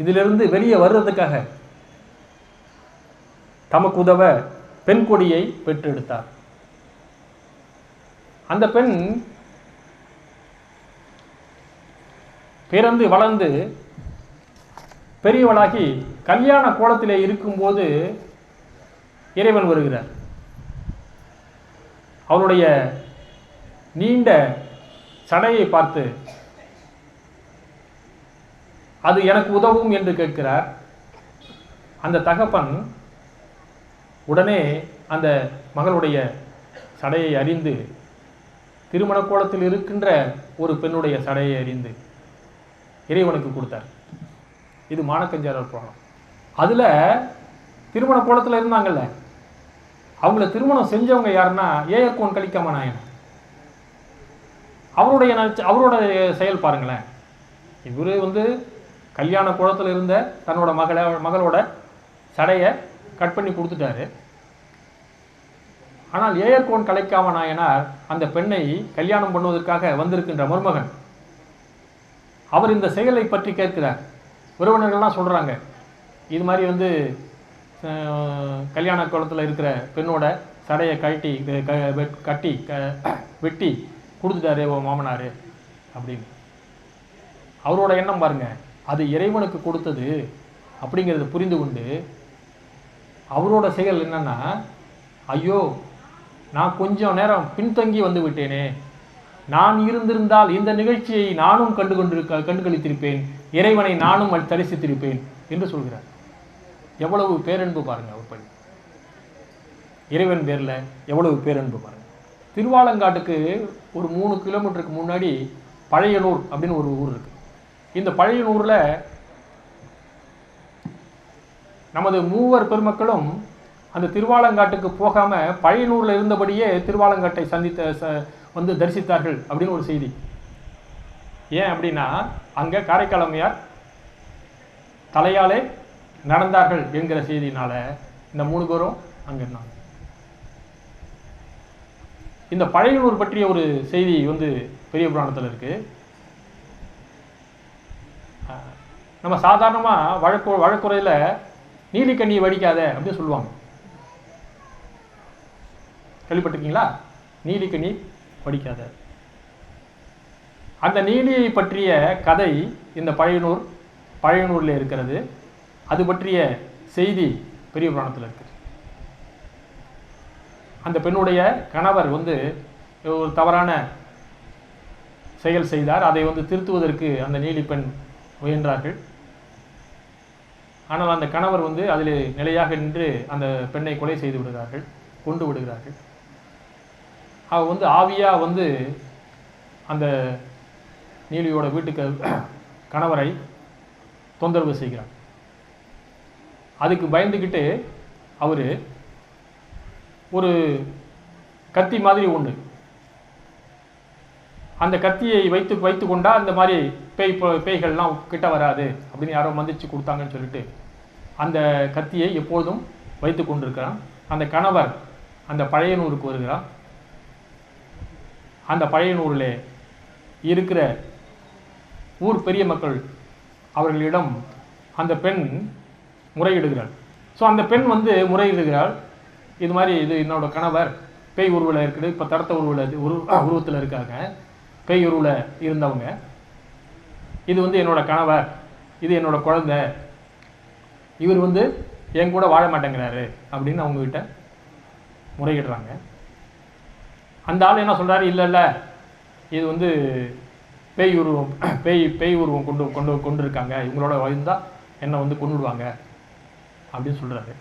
இதிலிருந்து வெளியே வர்றதுக்காக தமக்கு உதவ பெண் கொடியை பெற்றெடுத்தார். அந்த பெண் பிறந்து வளர்ந்து பெரியவளாகி கல்யாண கோலத்திலே இருக்கும்போது இறைவன் வருகிறார். அவளுடைய நீண்ட சடையை பார்த்து அது எனக்கு உதவும் என்று கேட்கிறார். அந்த தகப்பன் உடனே அந்த மகளுடைய சடையை அறிந்து, திருமண கோலத்தில் இருக்கின்ற ஒரு பெண்ணுடைய சடையை அறிந்து இறைவனுக்கு கொடுத்தார். இது மானக்கஞ்சாரர் புராணம். அதில் திருமண கோலத்தில் இருந்தாங்கல்ல, அவங்கள திருமணம் செஞ்சவங்க யாருன்னா ஏயர்கோன் கலிக்காம நாயன். அவரோட செயல் பாருங்களேன். இவர் கல்யாண கோலத்தில் இருந்த தன்னோட மகளோட சடையை கட் பண்ணி கொடுத்துட்டாரு. ஆனால் ஏயர்கோன் கலைக்காம நாயனார் அந்த பெண்ணை கல்யாணம் பண்ணுவதற்காக வந்திருக்கின்ற மருமகன், அவர் இந்த செயலை பற்றி கேட்கிறார். உறவினர்கள்லாம் சொல்கிறாங்க, இது மாதிரி கல்யாண கோலத்தில் இருக்கிற பெண்ணோட சடையை கட்டி வெட்டி கொடுத்துட்டாரு ஓ மாமனார் அப்படின்னு. அவரோட எண்ணம் பாருங்க, அது இறைவனுக்கு கொடுத்தது அப்படிங்கிறத புரிந்து கொண்டு அவரோட செயல் என்னன்னா, ஐயோ நான் கொஞ்சம் நேரம் பின்தங்கி வந்து விட்டேனே, நான் இருந்திருந்தால் இந்த நிகழ்ச்சியை நானும் கண்டுகளித்திருப்பேன், இறைவனை நானும் தரிசித்திருப்பேன் என்று சொல்கிறார். எவ்வளவு பேரன்பு பாருங்க அவர் பணி, இறைவன் பேரில் எவ்வளவு பேரன்பு பாருங்க. திருவாலங்காட்டுக்கு ஒரு 3 கிலோமீட்டருக்கு முன்னாடி பழையனூர் அப்படின்னு ஒரு ஊர் இருக்கு. இந்த பழையனூரில் நமது மூவர் பெருமக்களும் அந்த திருவாலங்காட்டுக்கு போகாமல் பழையனூரில் இருந்தபடியே திருவாலங்காட்டை தரிசித்தார்கள் அப்படின்னு ஒரு செய்தி. ஏன் அப்படின்னா, அங்கே காரைக்கால் அம்மையார் தலையாலே நடந்தார்கள் என்கிற செய்தியினால இந்த 3 பேரும் அங்கே இருந்தாங்க. இந்த பழையனூர் பற்றிய ஒரு செய்தி பெரிய புராணத்தில் இருக்கு. நம்ம சாதாரணமாக வழக்குறையில் நீலிக்கண்ணி வடிக்காத அப்படின்னு சொல்லுவாங்க. கேள்விப்பட்டிருக்கீங்களா? நீலிக்கண்ணி வடிக்காத. அந்த நீலியை பற்றிய கதை இந்த பழையனூரில் இருக்கிறது. அது பற்றிய செய்தி பெரிய புராணத்தில் இருக்குது. அந்த பெண்ணுடைய கணவர் ஒரு தவறான செயல் செய்தார். அதை திருத்துவதற்கு அந்த நீலி பெண் முயன்றார்கள். ஆனால் அந்த கணவர் அதில் நிலையாக நின்று அந்த பெண்ணை கொலை செய்து விடுகிறார்கள், கொண்டு விடுகிறார்கள். அவ ஆவியா அந்த நீலியோட வீட்டுக்கு கணவரை தொந்தரவு செய்கிறார். அதுக்கு பயந்துக்கிட்டு அவர் ஒரு கத்தி மாதிரி உண்டு, அந்த கத்தியை வைத்து கொண்டா அந்த மாதிரி பேய்கள்லாம் கிட்ட வராது அப்படின்னு யாரோ மந்திச்சு கொடுத்தாங்கன்னு சொல்லிட்டு அந்த கத்தியை எப்போதும் வைத்து கொண்டிருக்கிறான். அந்த கணவர் அந்த பழையனூருக்கு வருகிறான். அந்த பழையனூரில் இருக்கிற ஊர் பெரிய மக்கள் அவர்களிடம் அந்த பெண் முறையிடுகிறாள். ஸோ அந்த பெண் முறையிடுகிறாள், இது மாதிரி இது என்னோட கணவர் பேய் உருவில் இருக்குது, இப்போ தடத்த உருவத்தில் இருக்காங்க. பேய் உருவில் இருந்தவங்க, இது வந்து என்னோட கணவர், இது என்னோட குழந்தை, இவர் வந்து என் கூட வாழ மாட்டேங்கிறாரு அப்படின்னு அவங்கக்கிட்ட முறையிடுறாங்க. அந்த ஆள் என்ன சொல்கிறாரு, இல்லை இல்லை இது வந்து பேய் உருவம் கொண்டு இருக்காங்க, இவங்களோட இருந்தால் என்னை வந்து கொண்டுடுவாங்க அப்படின்னு சொல்கிறாரு.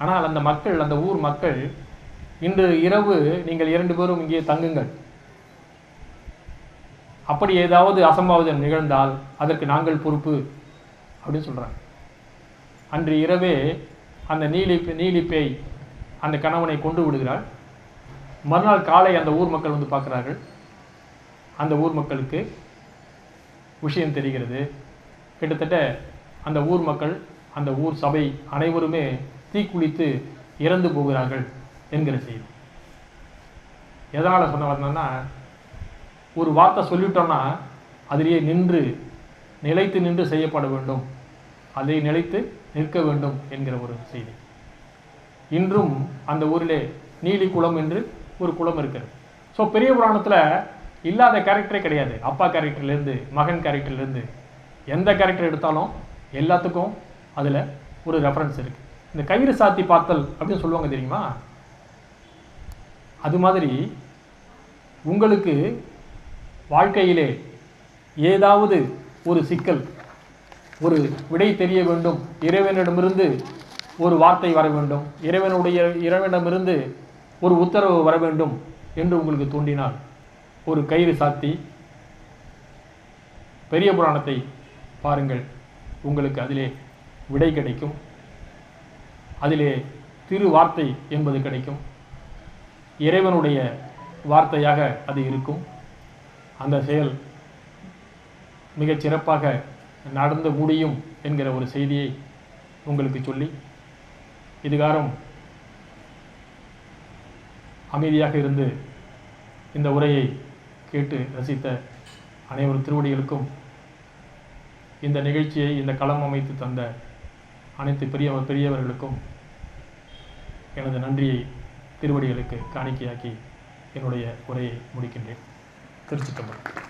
ஆனால் அந்த மக்கள், அந்த ஊர் மக்கள், இன்று இரவு நீங்கள் 2 பேரும் இங்கே தங்குங்கள், அப்படி ஏதாவது அசம்பாவிதம் நிகழ்ந்தால் அதற்கு நாங்கள் பொறுப்பு அப்படின்னு சொல்கிறாங்க. அன்று இரவே அந்த நீலி பேய் அந்த கணவனை கொண்டு விடுகிறாள். மறுநாள் காலை அந்த ஊர் மக்கள் வந்து பார்க்குறார்கள். அந்த ஊர் மக்களுக்கு விஷயம் தெரிகிறது. கிட்டத்தட்ட அந்த ஊர் மக்கள், அந்த ஊர் சபை அனைவருமே தீக்குளித்து இறந்து போகிறார்கள் என்கிற செய்தி. எதனால் சொன்ன வந்தோன்னா, ஒரு வார்த்தை சொல்லிட்டோன்னா அதிலேயே நிலைத்து நின்று செய்யப்பட வேண்டும், அதை நிலைத்து நிற்க வேண்டும் என்கிற ஒரு செய்தி. இன்றும் அந்த ஊரிலே நீலி குளம் என்று ஒரு குளம் இருக்கிறது. ஸோ பெரிய புராணத்தில் இல்லாத கேரக்டரே கிடையாது. அப்பா கேரக்டர்லேருந்து, மகன் கேரக்டர்லேருந்து, எந்த கேரக்டர் எடுத்தாலும் எல்லாத்துக்கும் அதில் ஒரு ரெஃபரன்ஸ் இருக்குது. இந்த கயிறு சாத்தி பார்த்தல் அப்படின்னு சொல்லுவாங்க தெரியுமா? அது மாதிரி உங்களுக்கு வாழ்க்கையிலே ஏதாவது ஒரு சிக்கல், ஒரு விடை தெரிய வேண்டும், இறைவனிடமிருந்து ஒரு வார்த்தை வர வேண்டும், இறைவனிடமிருந்து ஒரு உத்தரவு வர வேண்டும் என்று உங்களுக்கு தோன்றினால் ஒரு கயிறு சாத்தி பெரிய புராணத்தை பாருங்கள். உங்களுக்கு அதிலே விடை கிடைக்கும், அதிலே திரு வார்த்தை என்பது கிடைக்கும், இறைவனுடைய வார்த்தையாக அது இருக்கும். அந்த செயல் மிகச் சிறப்பாக நடந்து முடியும் என்கிற ஒரு செய்தியை உங்களுக்கு சொல்லி, இதுகாரம் அமைதியாக இருந்து இந்த உரையை கேட்டு ரசித்த அனைவரும் திருவடிகளுக்கும், இந்த நிகழ்ச்சியை, இந்த களம் அமைத்து தந்த அனைத்து பெரியவர்களுக்கும் எனது நன்றியை திருவடிகளுக்கு காணிக்கையாக்கி என்னுடைய உரையை முடிக்கின்றேன். திருச்சிற்றம்பலம்.